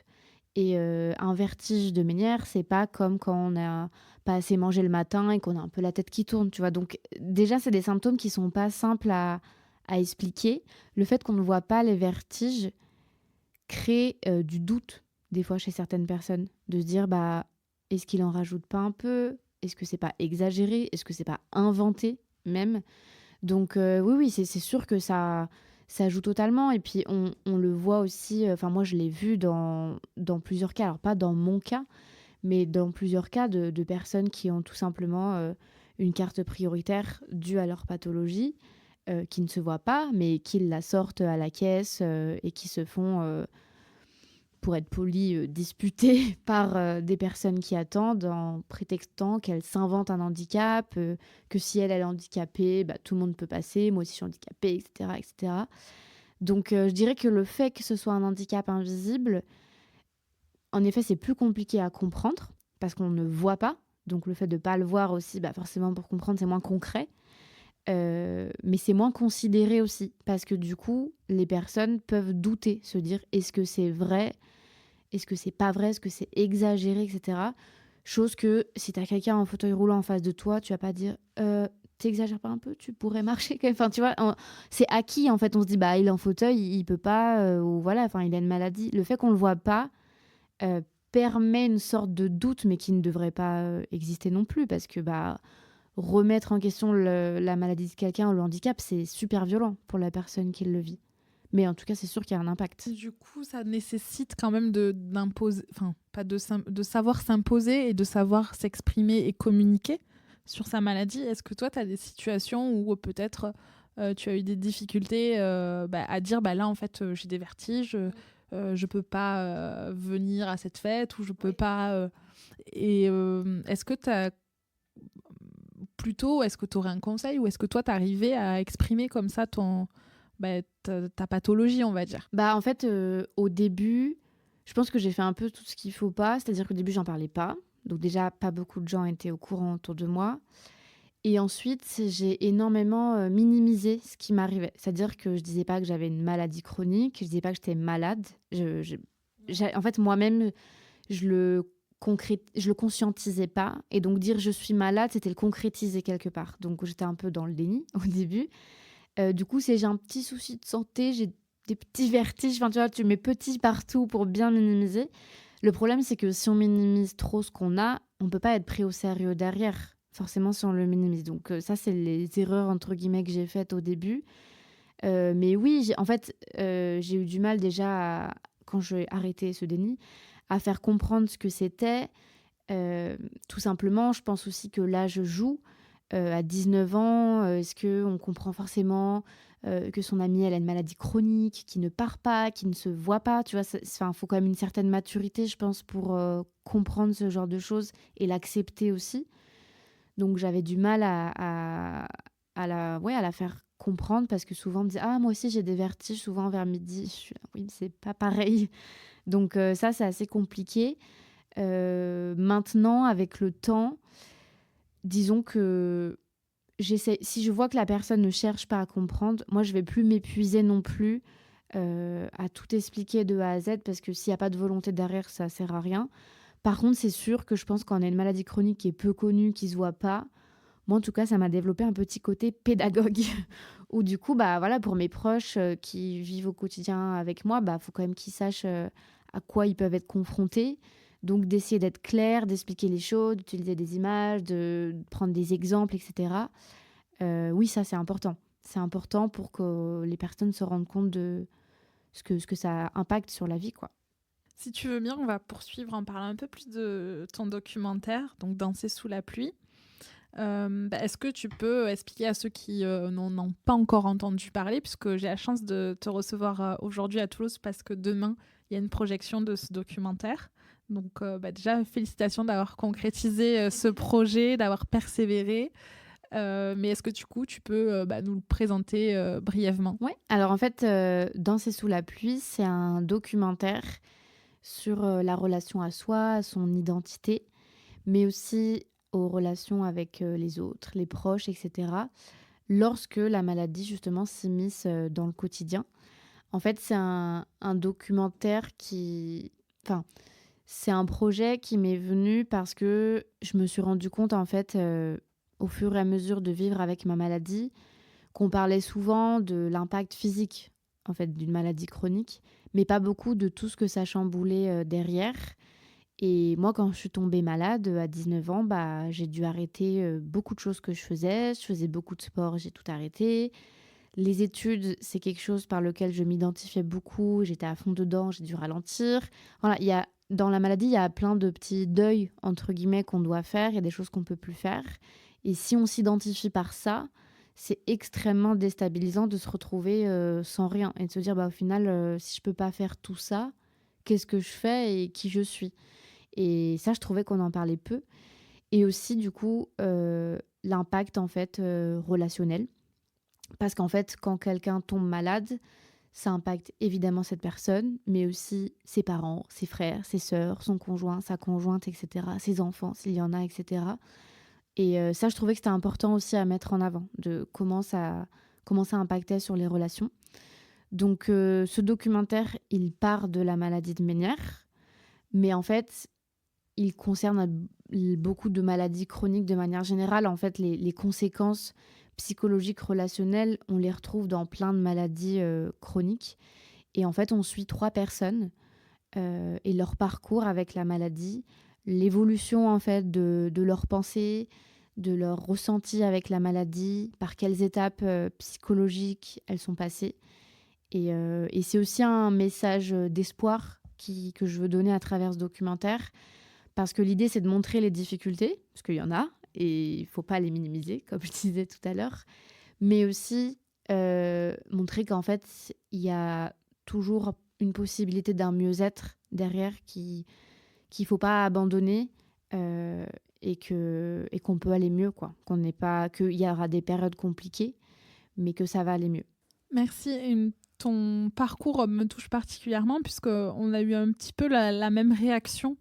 Et un vertige de Ménière, c'est pas comme quand on n'a pas assez mangé le matin et qu'on a un peu la tête qui tourne, tu vois. Donc déjà, c'est des symptômes qui sont pas simples à expliquer. Le fait qu'on ne voit pas les vertiges crée du doute, des fois, chez certaines personnes. De se dire, est-ce qu'il en rajoute pas un peu ? Est-ce que c'est pas exagéré ? Est-ce que c'est pas inventé, même ? Donc oui, c'est sûr que ça joue totalement. Et puis on le voit aussi, moi je l'ai vu dans plusieurs cas, alors pas dans mon cas, mais dans plusieurs cas de personnes qui ont tout simplement une carte prioritaire due à leur pathologie, qui ne se voient pas, mais qui la sortent à la caisse et qui se font, pour être poli, disputer par des personnes qui attendent en prétextant qu'elles s'inventent un handicap, que si elle est handicapée, tout le monde peut passer, moi aussi je suis handicapée, etc. etc. Donc je dirais que le fait que ce soit un handicap invisible, en effet c'est plus compliqué à comprendre parce qu'on ne voit pas. Donc le fait de ne pas le voir aussi, forcément pour comprendre c'est moins concret. Mais c'est moins considéré aussi parce que du coup les personnes peuvent douter, se dire est-ce que c'est vrai, est-ce que c'est pas vrai, est-ce que c'est exagéré, etc. Chose que si t'as quelqu'un en fauteuil roulant en face de toi, tu vas pas dire t'exagères pas un peu, tu pourrais marcher quand même. Enfin tu vois, c'est acquis en fait, on se dit il est en fauteuil, il peut pas, ou voilà, enfin il a une maladie. Le fait qu'on le voit pas permet une sorte de doute, mais qui ne devrait pas exister non plus parce que remettre en question la maladie de quelqu'un ou le handicap, c'est super violent pour la personne qui le vit. Mais en tout cas, c'est sûr qu'il y a un impact. Du coup, ça nécessite quand même d'imposer, pas de savoir s'imposer et de savoir s'exprimer et communiquer sur sa maladie. Est-ce que toi, tu as des situations où peut-être tu as eu des difficultés à dire là, en fait, j'ai des vertiges, je peux pas venir à cette fête ou je peux pas... est-ce que tu as... Plutôt, est-ce que tu aurais un conseil ou est-ce que toi, tu arrivais à exprimer comme ça ta pathologie, on va dire ? En fait, au début, je pense que j'ai fait un peu tout ce qu'il faut pas. C'est-à-dire qu'au début, j'en parlais pas. Donc déjà, pas beaucoup de gens étaient au courant autour de moi. Et ensuite, j'ai énormément, minimisé ce qui m'arrivait. C'est-à-dire que je disais pas que j'avais une maladie chronique, je disais pas que j'étais malade. En fait, moi-même, je le conscientisais pas et donc dire: «Je suis malade», c'était le concrétiser quelque part. Donc j'étais un peu dans le déni au début. Du coup, si j'ai un petit souci de santé, j'ai des petits vertiges, enfin, tu vois, tu mets petit partout pour bien minimiser. Le problème, c'est que si on minimise trop ce qu'on a, on peut pas être pris au sérieux derrière, forcément si on le minimise. Donc ça, c'est les «erreurs» entre guillemets que j'ai faites au début. Mais oui, j'ai eu du mal déjà quand j'ai arrêté ce déni, à faire comprendre ce que c'était. Tout simplement, je pense aussi que l'âge joue. À 19 ans, est-ce qu'on comprend forcément que son amie, elle a une maladie chronique, qui ne part pas, qui ne se voit pas, tu vois? Enfin, faut quand même une certaine maturité, je pense, pour comprendre ce genre de choses et l'accepter aussi. Donc j'avais du mal à la faire comprendre parce que souvent on me disait: «Ah moi aussi j'ai des vertiges souvent vers midi». Je suis là: «Oui, mais c'est pas pareil». Donc ça, c'est assez compliqué. Maintenant avec le temps, disons que j'essaie si je vois que la personne ne cherche pas à comprendre, moi je vais plus m'épuiser non plus, à tout expliquer de A à Z parce que s'il y a pas de volonté derrière, ça sert à rien. Par contre, c'est sûr que je pense quand on a une maladie chronique qui est peu connue, qui se voit pas, moi, en tout cas, ça m'a développé un petit côté pédagogue où du coup, bah, voilà, pour mes proches, qui vivent au quotidien avec moi, bah, faut quand même qu'ils sachent, à quoi ils peuvent être confrontés. Donc d'essayer d'être clair, d'expliquer les choses, d'utiliser des images, de prendre des exemples et cetera. Oui, ça, c'est important. C'est important pour que les personnes se rendent compte de ce que ça impacte sur la vie, quoi. Si tu veux bien, on va poursuivre en parlant un peu plus de ton documentaire, donc Danser sous la pluie. Est-ce que tu peux expliquer à ceux qui n'en ont pas encore entendu parler, puisque j'ai la chance de te recevoir aujourd'hui à Toulouse parce que demain, il y a une projection de ce documentaire. Donc déjà, félicitations d'avoir concrétisé ce projet, d'avoir persévéré. Mais est-ce que du coup, tu peux nous le présenter brièvement? Ouais, alors en fait, Danser sous la pluie, c'est un documentaire sur, la relation à soi, à son identité, mais aussi aux relations avec, les autres, les proches et cetera, lorsque la maladie justement s'immisce, dans le quotidien. En fait, c'est un documentaire qui enfin, c'est un projet qui m'est venu parce que je me suis rendu compte en fait, au fur et à mesure de vivre avec ma maladie, qu'on parlait souvent de l'impact physique, en fait, d'une maladie chronique, mais pas beaucoup de tout ce que ça chamboulait, derrière. Et moi, quand je suis tombée malade, à 19 ans, bah, j'ai dû arrêter, beaucoup de choses que je faisais. Je faisais beaucoup de sport, j'ai tout arrêté. Les études, c'est quelque chose par lequel je m'identifiais beaucoup, j'étais à fond dedans, j'ai dû ralentir. Voilà, il y a dans la maladie, il y a plein de petits «deuils» entre guillemets qu'on doit faire, il y a des choses qu'on peut plus faire et si on s'identifie par ça, c'est extrêmement déstabilisant de se retrouver, sans rien et de se dire: «Bah, au final, si je peux pas faire tout ça, qu'est-ce que je fais et qui je suis?» Et ça, je trouvais qu'on en parlait peu et aussi du coup, l'impact en fait, relationnel. Parce qu'en fait, quand quelqu'un tombe malade, ça impacte évidemment cette personne, mais aussi ses parents, ses frères, ses sœurs, son conjoint, sa conjointe et cetera, ses enfants s'il y en a et cetera et ça, je trouvais que c'était important aussi à mettre en avant, de comment ça impactait sur les relations. Donc ce documentaire, il part de la maladie de Ménière, mais en fait, il concerne beaucoup de maladies chroniques de manière générale. En fait, les conséquences psychologiques, relationnelles, on les retrouve dans plein de maladies chroniques. Et en fait, on suit 3 personnes et leur parcours avec la maladie, l'évolution en fait de leurs pensées, de leurs ressentis avec la maladie, par quelles étapes psychologiques elles sont passées. Et c'est aussi un message d'espoir que je veux donner à travers ce documentaire parce que l'idée, c'est de montrer les difficultés, parce qu'il y en a, et il ne faut pas les minimiser, comme je disais tout à l'heure, mais aussi montrer qu'en fait, il y a toujours une possibilité d'un mieux-être derrière qu'il ne faut pas abandonner et qu'on peut aller mieux, quoi. Qu'il y aura des périodes compliquées, mais que ça va aller mieux. Merci. Ton parcours me touche particulièrement puisqu'on a eu un petit peu la même réaction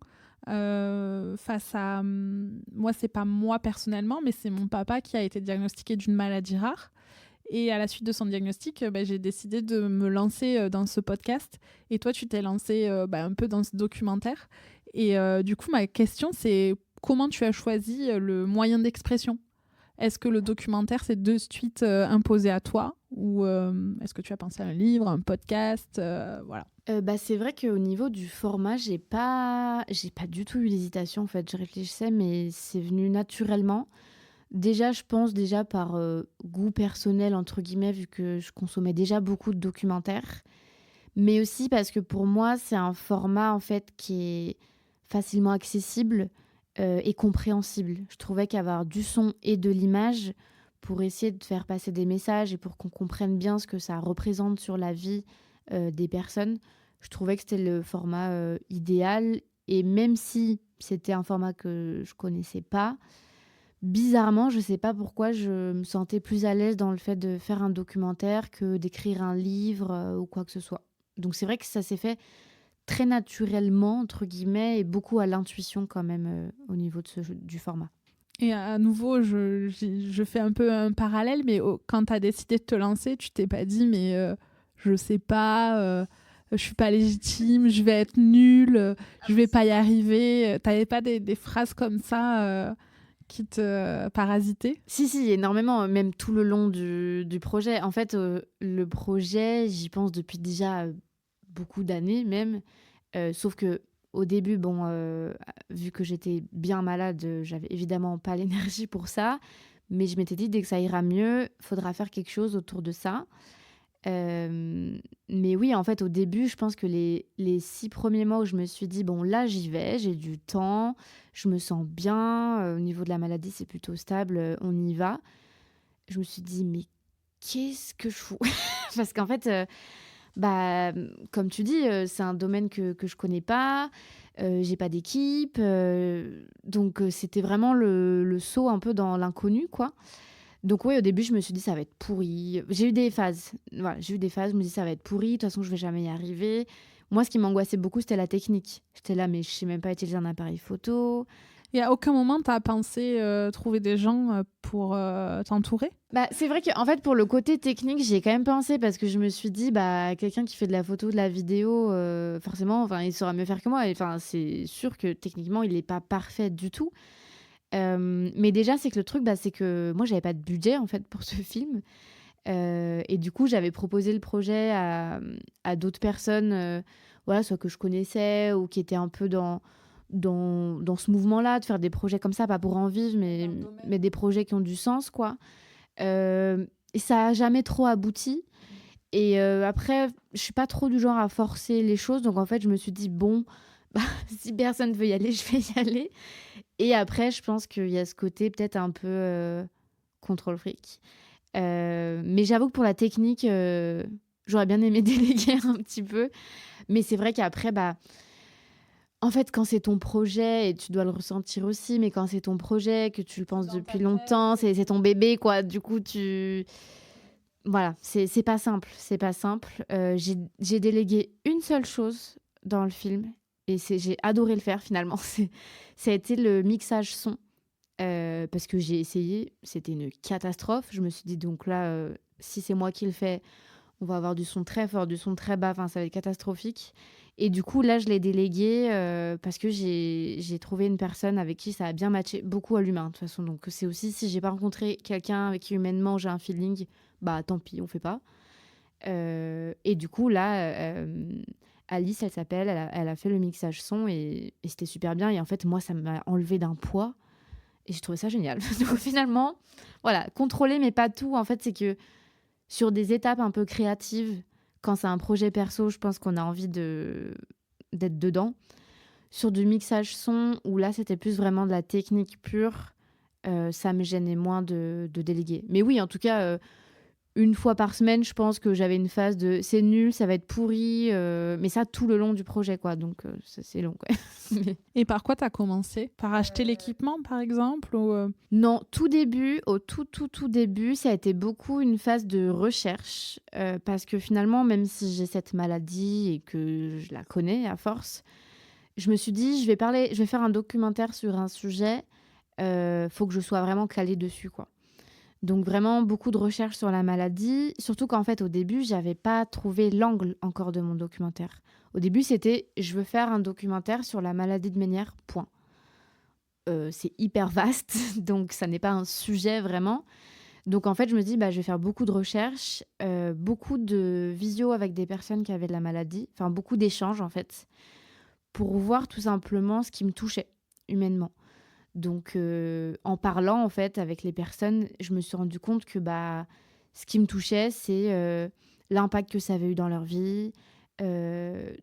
face à... moi, c'est pas moi personnellement, mais c'est mon papa qui a été diagnostiqué d'une maladie rare. Et à la suite de son diagnostic, j'ai décidé de me lancer dans ce podcast. Et toi, tu t'es lancé un peu dans ce documentaire. Et du coup, ma question, c'est comment tu as choisi le moyen d'expression ? Est-ce que le documentaire s'est de suite imposé à toi ou est-ce que tu as pensé à un livre, un podcast voilà. C'est vrai qu'au niveau du format, j'ai pas du tout eu d'hésitation en fait. Je réfléchissais, mais c'est venu naturellement. Déjà, je pense par goût personnel entre guillemets, vu que je consommais déjà beaucoup de documentaires, mais aussi parce que pour moi, c'est un format en fait qui est facilement accessible et compréhensible. Je trouvais qu'avoir du son et de l'image pour essayer de faire passer des messages et pour qu'on comprenne bien ce que ça représente sur la vie des personnes, je trouvais que c'était le format idéal. Et même si c'était un format que je connaissais pas, bizarrement, je sais pas pourquoi, je me sentais plus à l'aise dans le fait de faire un documentaire que d'écrire un livre ou quoi que ce soit. Donc c'est vrai que ça s'est fait très naturellement, entre guillemets, et beaucoup à l'intuition quand même au niveau du format. Et à nouveau, je fais un peu un parallèle, mais quand tu as décidé de te lancer, tu t'es pas dit, mais je sais pas, je suis pas légitime, je vais être nulle, je vais pas y arriver. T'avais pas des phrases comme ça qui te parasitaient ? Si, énormément, même tout le long du projet. En fait, le projet, j'y pense depuis déjà beaucoup d'années même, sauf que au début, vu que j'étais bien malade, j'avais évidemment pas l'énergie pour ça, mais je m'étais dit, dès que ça ira mieux, faudra faire quelque chose autour de ça. Mais oui, en fait, au début, je pense que les 6 premiers mois où je me suis dit, bon, là, j'y vais, j'ai du temps, je me sens bien, au niveau de la maladie, c'est plutôt stable, on y va. Je me suis dit, mais qu'est-ce que je fous ? Parce qu'en fait, comme tu dis, c'est un domaine que je connais pas, j'ai pas d'équipe, donc c'était vraiment le saut un peu dans l'inconnu, quoi. Donc oui, au début, je me suis dit, ça va être pourri. J'ai eu des phases. Voilà, je me dis, ça va être pourri. De toute façon, je vais jamais y arriver. Moi, ce qui m'angoissait beaucoup, c'était la technique. J'étais là, mais je sais même pas utiliser un appareil photo. Et à aucun moment, tu as pensé trouver des gens pour t'entourer ? C'est vrai qu'en fait, pour le côté technique, j'y ai quand même pensé parce que je me suis dit, quelqu'un qui fait de la photo, de la vidéo, forcément, il saura mieux faire que moi. C'est sûr que techniquement, il n'est pas parfait du tout. Mais déjà, c'est que le truc, c'est que moi, j'avais pas de budget en fait pour ce film. Et du coup, j'avais proposé le projet à d'autres personnes, soit que je connaissais ou qui étaient un peu dans ce mouvement-là, de faire des projets comme ça, pas pour en vivre, mais des projets qui ont du sens, quoi. Et ça a jamais trop abouti. Et après, je suis pas trop du genre à forcer les choses. Donc en fait, je me suis dit, bon, si personne veut y aller, je vais y aller. Et après, je pense qu'il y a ce côté peut-être un peu contrôle fric. Mais j'avoue que pour la technique, j'aurais bien aimé déléguer un petit peu. Mais c'est vrai qu'après, en fait, quand c'est ton projet, et tu dois le ressentir aussi, mais quand c'est ton projet, que tu le penses depuis longtemps, c'est ton bébé, quoi. Du coup, voilà, c'est pas simple. C'est pas simple. J'ai délégué une seule chose dans le film. Et j'ai adoré le faire, finalement. Ça a été le mixage son. Parce que j'ai essayé, c'était une catastrophe. Je me suis dit, donc là, si c'est moi qui le fais, on va avoir du son très fort, du son très bas, ça va être catastrophique. Et du coup, là, je l'ai délégué parce que j'ai trouvé une personne avec qui ça a bien matché, beaucoup à l'humain, de toute façon. Donc, c'est aussi, si j'ai pas rencontré quelqu'un avec qui humainement j'ai un feeling, tant pis, on fait pas. Et du coup, là, Alice, elle s'appelle, elle a fait le mixage son et c'était super bien. Et en fait, moi, ça m'a enlevé d'un poids. Et j'ai trouvé ça génial. Donc finalement, voilà, contrôler, mais pas tout. En fait, c'est que sur des étapes un peu créatives, quand c'est un projet perso, je pense qu'on a envie d'être dedans. Sur du mixage son, où là, c'était plus vraiment de la technique pure, ça me gênait moins de déléguer. Mais oui, en tout cas, une fois par semaine, je pense que j'avais une phase de c'est nul, ça va être pourri, mais ça tout le long du projet, quoi. Donc c'est long, quoi. Et par quoi tu as commencé ? Par acheter l'équipement, par exemple ou Non, au tout début, ça a été beaucoup une phase de recherche, parce que finalement, même si j'ai cette maladie et que je la connais à force, je me suis dit, je vais faire un documentaire sur un sujet, faut que je sois vraiment calée dessus, quoi. Donc vraiment beaucoup de recherches sur la maladie, surtout qu'en fait au début, j'avais pas trouvé l'angle encore de mon documentaire. Au début, c'était je veux faire un documentaire sur la maladie de Ménière, point. C'est hyper vaste, donc ça n'est pas un sujet vraiment. Donc en fait, je me dis, je vais faire beaucoup de recherches, beaucoup de visio avec des personnes qui avaient de la maladie, enfin beaucoup d'échanges en fait, pour voir tout simplement ce qui me touchait humainement. Donc en parlant en fait avec les personnes, je me suis rendu compte que ce qui me touchait, c'est l'impact que ça avait eu dans leur vie,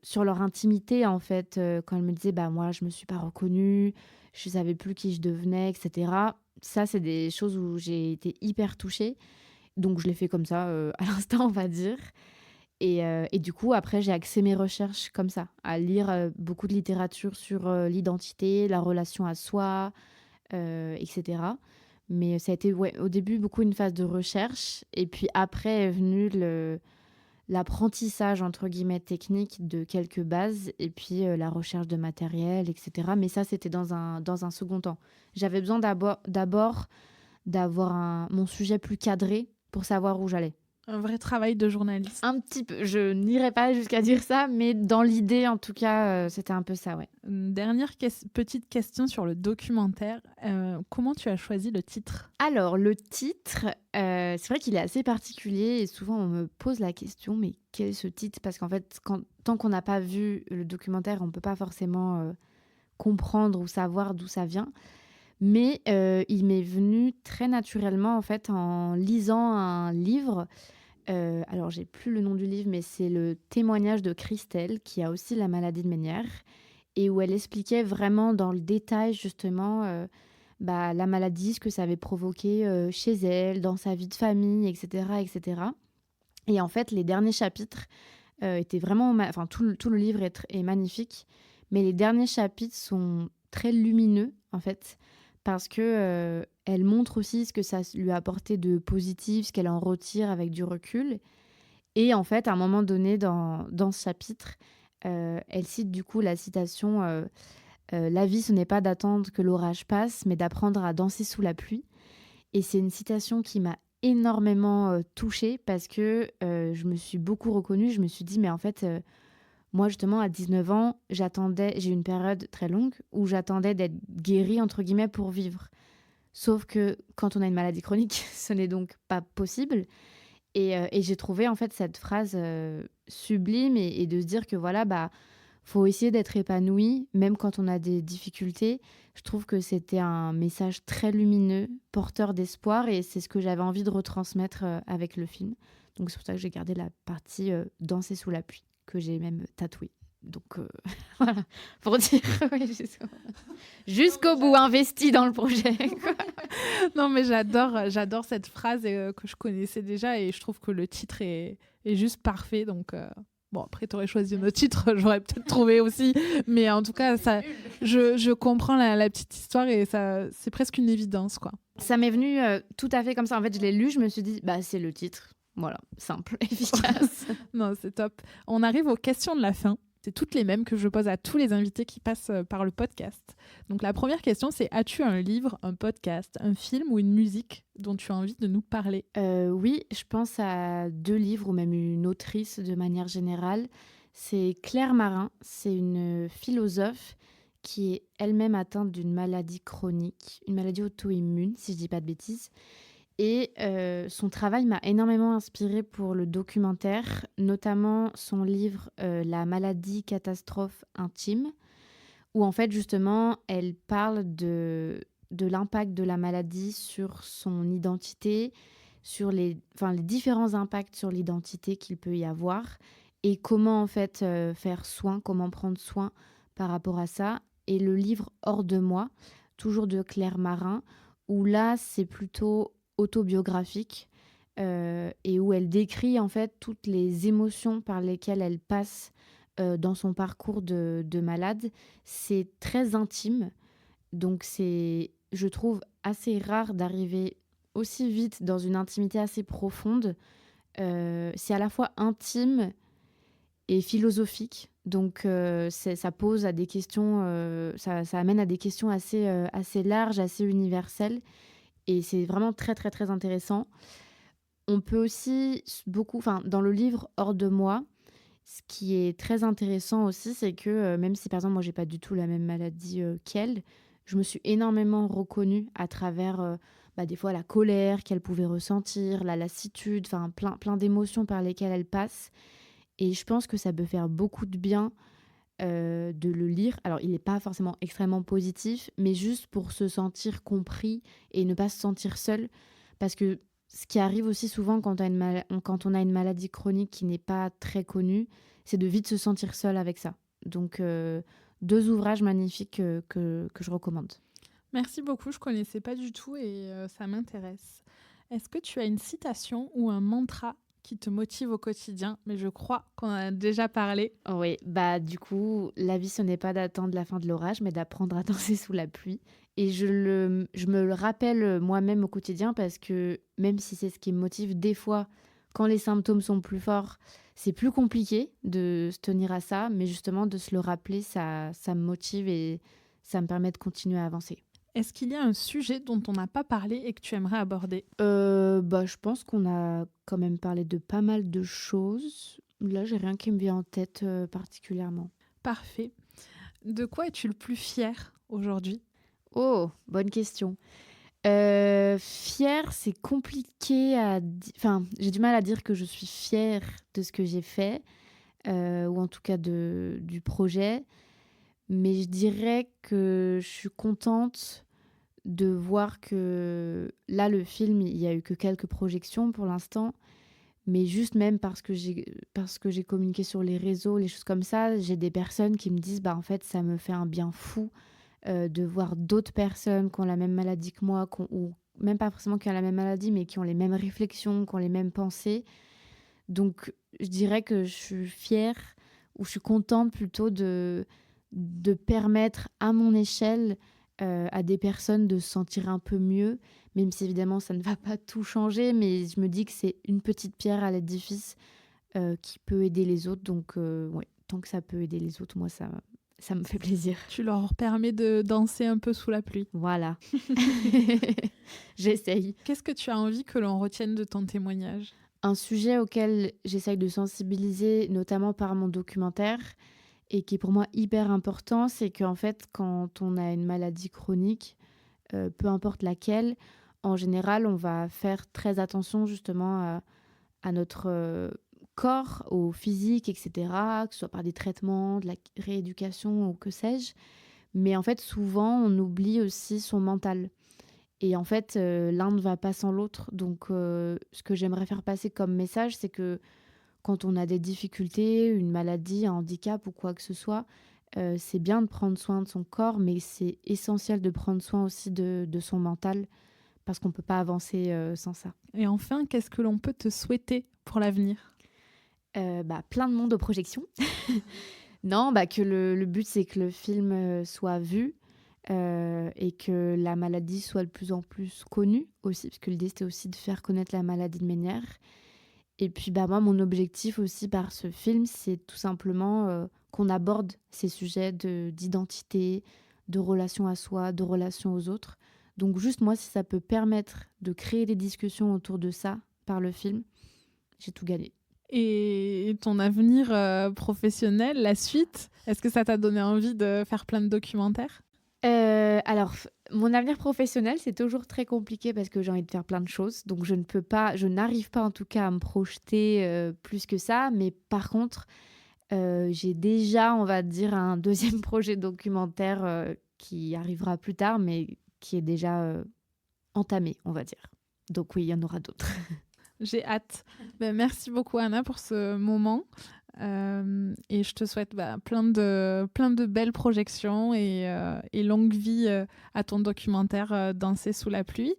sur leur intimité en fait, quand elles me disaient moi je me suis pas reconnue, je savais plus qui je devenais, etc. Ça, c'est des choses où j'ai été hyper touchée. Donc je l'ai fait comme ça, à l'instant, on va dire. Et du coup, après, j'ai axé mes recherches comme ça, à lire beaucoup de littérature sur l'identité, la relation à soi, etc. Mais ça a été au début beaucoup une phase de recherche. Et puis après est venu l'apprentissage, entre guillemets, technique de quelques bases. Et puis la recherche de matériel, etc. Mais ça, c'était dans un second temps. J'avais besoin d'abord d'avoir mon sujet plus cadré pour savoir où j'allais. Un vrai travail de journaliste. Un petit peu. Je n'irai pas jusqu'à dire ça, mais dans l'idée, en tout cas, c'était un peu ça, ouais. Une dernière petite question sur le documentaire. Comment tu as choisi le titre ? Alors, le titre, c'est vrai qu'il est assez particulier et souvent on me pose la question, mais quel est ce titre ? Parce qu'en fait, tant qu'on n'a pas vu le documentaire, on ne peut pas forcément comprendre ou savoir d'où ça vient. Mais il m'est venu très naturellement, en fait, en lisant un livre. Alors, j'ai plus le nom du livre, mais c'est le témoignage de Christelle, qui a aussi la maladie de Ménière, et où elle expliquait vraiment dans le détail, justement, la maladie, ce que ça avait provoqué chez elle, dans sa vie de famille, etc., etc. Et en fait, les derniers chapitres étaient vraiment... Enfin, tout le livre est magnifique, mais les derniers chapitres sont très lumineux, en fait, parce que elle montre aussi ce que ça lui a apporté de positif, ce qu'elle en retire avec du recul. Et en fait, à un moment donné dans ce chapitre, elle cite du coup la citation La vie, ce n'est pas d'attendre que l'orage passe, mais d'apprendre à danser sous la pluie ». Et c'est une citation qui m'a énormément touchée parce que je me suis beaucoup reconnue. Je me suis dit, mais en fait... moi, justement, à 19 ans, j'ai eu une période très longue où j'attendais d'être guérie, entre guillemets, pour vivre. Sauf que quand on a une maladie chronique, ce n'est donc pas possible. Et j'ai trouvé, en fait, cette phrase sublime et de se dire que, voilà, faut essayer d'être épanoui, même quand on a des difficultés. Je trouve que c'était un message très lumineux, porteur d'espoir, et c'est ce que j'avais envie de retransmettre avec le film. Donc, c'est pour ça que j'ai gardé la partie danser sous la pluie, que j'ai même tatoué. Donc voilà, pour dire jusqu'au bout investi dans le projet, quoi. Non, mais j'adore cette phrase que je connaissais déjà et je trouve que le titre est juste parfait. Donc bon, après t'aurais choisi un autre titre, j'aurais peut-être trouvé aussi, mais en tout cas ça, je comprends la petite histoire et ça, c'est presque une évidence, quoi. Ça m'est venu tout à fait comme ça. En fait, je l'ai lu, je me suis dit c'est le titre. Voilà, simple, efficace. Non, c'est top. On arrive aux questions de la fin. C'est toutes les mêmes que je pose à tous les invités qui passent par le podcast. Donc la première question, c'est: as-tu un livre, un podcast, un film ou une musique dont tu as envie de nous parler ? Oui, je pense à 2 livres ou même une autrice de manière générale. C'est Claire Marin, c'est une philosophe qui est elle-même atteinte d'une maladie chronique, une maladie auto-immune, si je ne dis pas de bêtises. Et son travail m'a énormément inspirée pour le documentaire, notamment son livre La maladie catastrophe intime, où en fait justement elle parle de l'impact de la maladie sur son identité, sur les différents impacts sur l'identité qu'il peut y avoir et comment en fait faire soin, comment prendre soin par rapport à ça. Et le livre Hors de moi, toujours de Claire Marin, où là c'est plutôt autobiographique et où elle décrit en fait toutes les émotions par lesquelles elle passe dans son parcours de malade. C'est très intime, donc c'est, je trouve, assez rare d'arriver aussi vite dans une intimité assez profonde. C'est à la fois intime et philosophique. Donc, ça pose à des questions, ça amène à des questions assez larges, assez universelles. Et c'est vraiment très, très, très intéressant. On peut aussi beaucoup, enfin, dans le livre Hors de moi, ce qui est très intéressant aussi, c'est que même si par exemple moi j'ai pas du tout la même maladie qu'elle, je me suis énormément reconnue à travers des fois la colère qu'elle pouvait ressentir, la lassitude, enfin plein d'émotions par lesquelles elle passe. Et je pense que ça peut faire beaucoup de bien de le lire. Alors il n'est pas forcément extrêmement positif, mais juste pour se sentir compris et ne pas se sentir seul. Parce que ce qui arrive aussi souvent quand on a une maladie chronique qui n'est pas très connue, c'est de vite se sentir seul avec ça. Donc, 2 ouvrages magnifiques que je recommande. Merci beaucoup, je connaissais pas du tout et ça m'intéresse. Est-ce que tu as une citation ou un mantra qui te motive au quotidien? Mais je crois qu'on en a déjà parlé. Oui, du coup, la vie, ce n'est pas d'attendre la fin de l'orage, mais d'apprendre à danser sous la pluie. Et je me le rappelle moi-même au quotidien parce que même si c'est ce qui me motive, des fois, quand les symptômes sont plus forts, c'est plus compliqué de se tenir à ça, mais justement, de se le rappeler, ça me motive et ça me permet de continuer à avancer. Est-ce qu'il y a un sujet dont on n'a pas parlé et que tu aimerais aborder? Je pense qu'on a quand même parlé de pas mal de choses. Là, j'ai rien qui me vient en tête particulièrement. Parfait. De quoi es-tu le plus fier aujourd'hui? Oh, bonne question. Fière, c'est compliqué à dire. Enfin, j'ai du mal à dire que je suis fière de ce que j'ai fait, ou en tout cas du projet. Mais je dirais que je suis contente de voir que là, le film, il y a eu que quelques projections pour l'instant. Mais juste même parce que j'ai communiqué sur les réseaux, les choses comme ça, j'ai des personnes qui me disent, en fait, ça me fait un bien fou de voir d'autres personnes qui ont la même maladie que moi, ou même pas forcément qui ont la même maladie, mais qui ont les mêmes réflexions, qui ont les mêmes pensées. Donc, je dirais que je suis fière, ou je suis contente plutôt de permettre à mon échelle à des personnes de se sentir un peu mieux, même si évidemment ça ne va pas tout changer, mais je me dis que c'est une petite pierre à l'édifice qui peut aider les autres. Donc, ouais, tant que ça peut aider les autres, moi, ça me fait plaisir. Tu leur permets de danser un peu sous la pluie. Voilà. J'essaye. Qu'est-ce que tu as envie que l'on retienne de ton témoignage? Un sujet auquel j'essaye de sensibiliser, notamment par mon documentaire, et qui est pour moi hyper important, c'est qu'en fait, quand on a une maladie chronique, peu importe laquelle, en général, on va faire très attention justement à notre corps, au physique, etc., que ce soit par des traitements, de la rééducation ou que sais-je. Mais en fait, souvent, on oublie aussi son mental. Et en fait, l'un ne va pas sans l'autre. Donc, ce que j'aimerais faire passer comme message, c'est que quand on a des difficultés, une maladie, un handicap ou quoi que ce soit, c'est bien de prendre soin de son corps, mais c'est essentiel de prendre soin aussi de son mental, parce qu'on ne peut pas avancer sans ça. Et enfin, qu'est-ce que l'on peut te souhaiter pour l'avenir? Plein de monde aux projections. Non, que le but, c'est que le film soit vu et que la maladie soit de plus en plus connue aussi, parce que l'idée, c'était aussi de faire connaître la maladie de Ménière. Et puis, moi, mon objectif aussi par ce film, c'est tout simplement qu'on aborde ces sujets d'identité, de relation à soi, de relation aux autres. Donc, juste moi, si ça peut permettre de créer des discussions autour de ça par le film, j'ai tout gagné. Et ton avenir professionnel, la suite, est-ce que ça t'a donné envie de faire plein de documentaires? Alors, mon avenir professionnel, c'est toujours très compliqué parce que j'ai envie de faire plein de choses. Donc, je n'arrive pas en tout cas à me projeter plus que ça. Mais par contre, j'ai déjà, on va dire, un deuxième projet documentaire qui arrivera plus tard, mais qui est déjà entamé, on va dire. Donc oui, il y en aura d'autres. J'ai hâte. Merci beaucoup Anna pour ce moment. Et je te souhaite plein de belles projections et longue vie à ton documentaire Danser sous la pluie.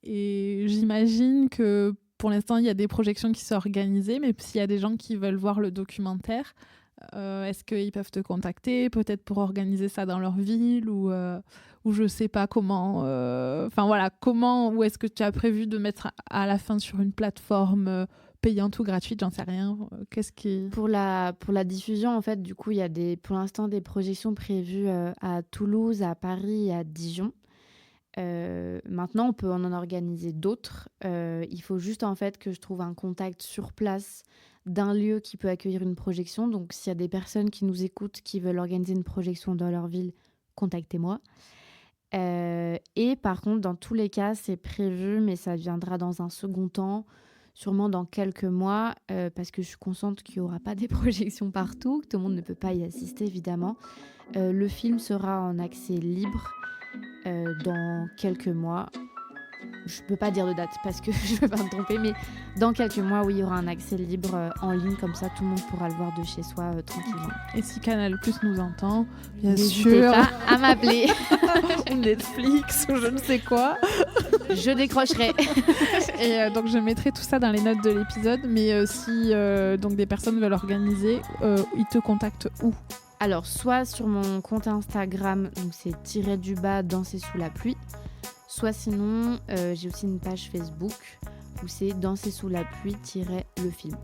Et j'imagine que pour l'instant, il y a des projections qui sont organisées, mais s'il y a des gens qui veulent voir le documentaire, Est-ce qu'ils peuvent te contacter, peut-être pour organiser ça dans leur ville ou je sais pas comment. Enfin voilà, comment ou est-ce que tu as prévu de mettre à la fin sur une plateforme payante ou gratuite, j'en sais rien. Qu'est-ce qui... Pour la diffusion, en fait, du coup, il y a pour l'instant des projections prévues à Toulouse, à Paris et à Dijon. Maintenant, on peut en organiser d'autres. Il faut juste en fait que je trouve un contact sur place d'un lieu qui peut accueillir une projection. Donc, s'il y a des personnes qui nous écoutent, qui veulent organiser une projection dans leur ville, contactez-moi. Et par contre, dans tous les cas, c'est prévu, mais ça viendra dans un second temps, sûrement dans quelques mois, parce que je suis consciente qu'il n'y aura pas des projections partout, que tout le monde ne peut pas y assister, évidemment. Le film sera en accès libre dans quelques mois. Je ne peux pas dire de date parce que je ne vais pas me tromper, mais dans quelques mois, oui, il y aura un accès libre en ligne, comme ça tout le monde pourra le voir de chez soi tranquillement. Et si Canal+ nous entend, bien N'hésitez sûr, pas à m'appeler. Netflix ou je ne sais quoi. Je décrocherai. Et donc je mettrai tout ça dans les notes de l'épisode, mais si donc des personnes veulent organiser, ils te contactent où ? Alors, soit sur mon compte Instagram, donc c'est _ danser sous la pluie, soit sinon, j'ai aussi une page Facebook où c'est danser sous la pluie - le film.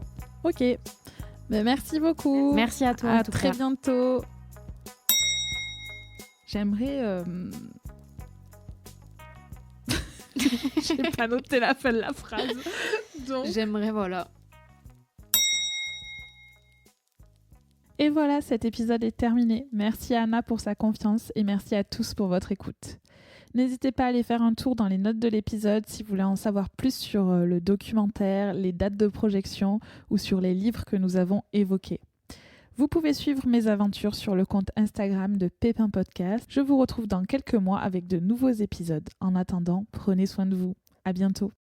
Ok, ben, merci beaucoup. Merci à toi. À en tout très cas. bientôt. J'aimerais... J'ai pas noté la fin de la phrase. Donc... J'aimerais, voilà. Et voilà, cet épisode est terminé. Merci à Anna pour sa confiance et merci à tous pour votre écoute. N'hésitez pas à aller faire un tour dans les notes de l'épisode si vous voulez en savoir plus sur le documentaire, les dates de projection ou sur les livres que nous avons évoqués. Vous pouvez suivre mes aventures sur le compte Instagram de Pépin Podcast. Je vous retrouve dans quelques mois avec de nouveaux épisodes. En attendant, prenez soin de vous. À bientôt.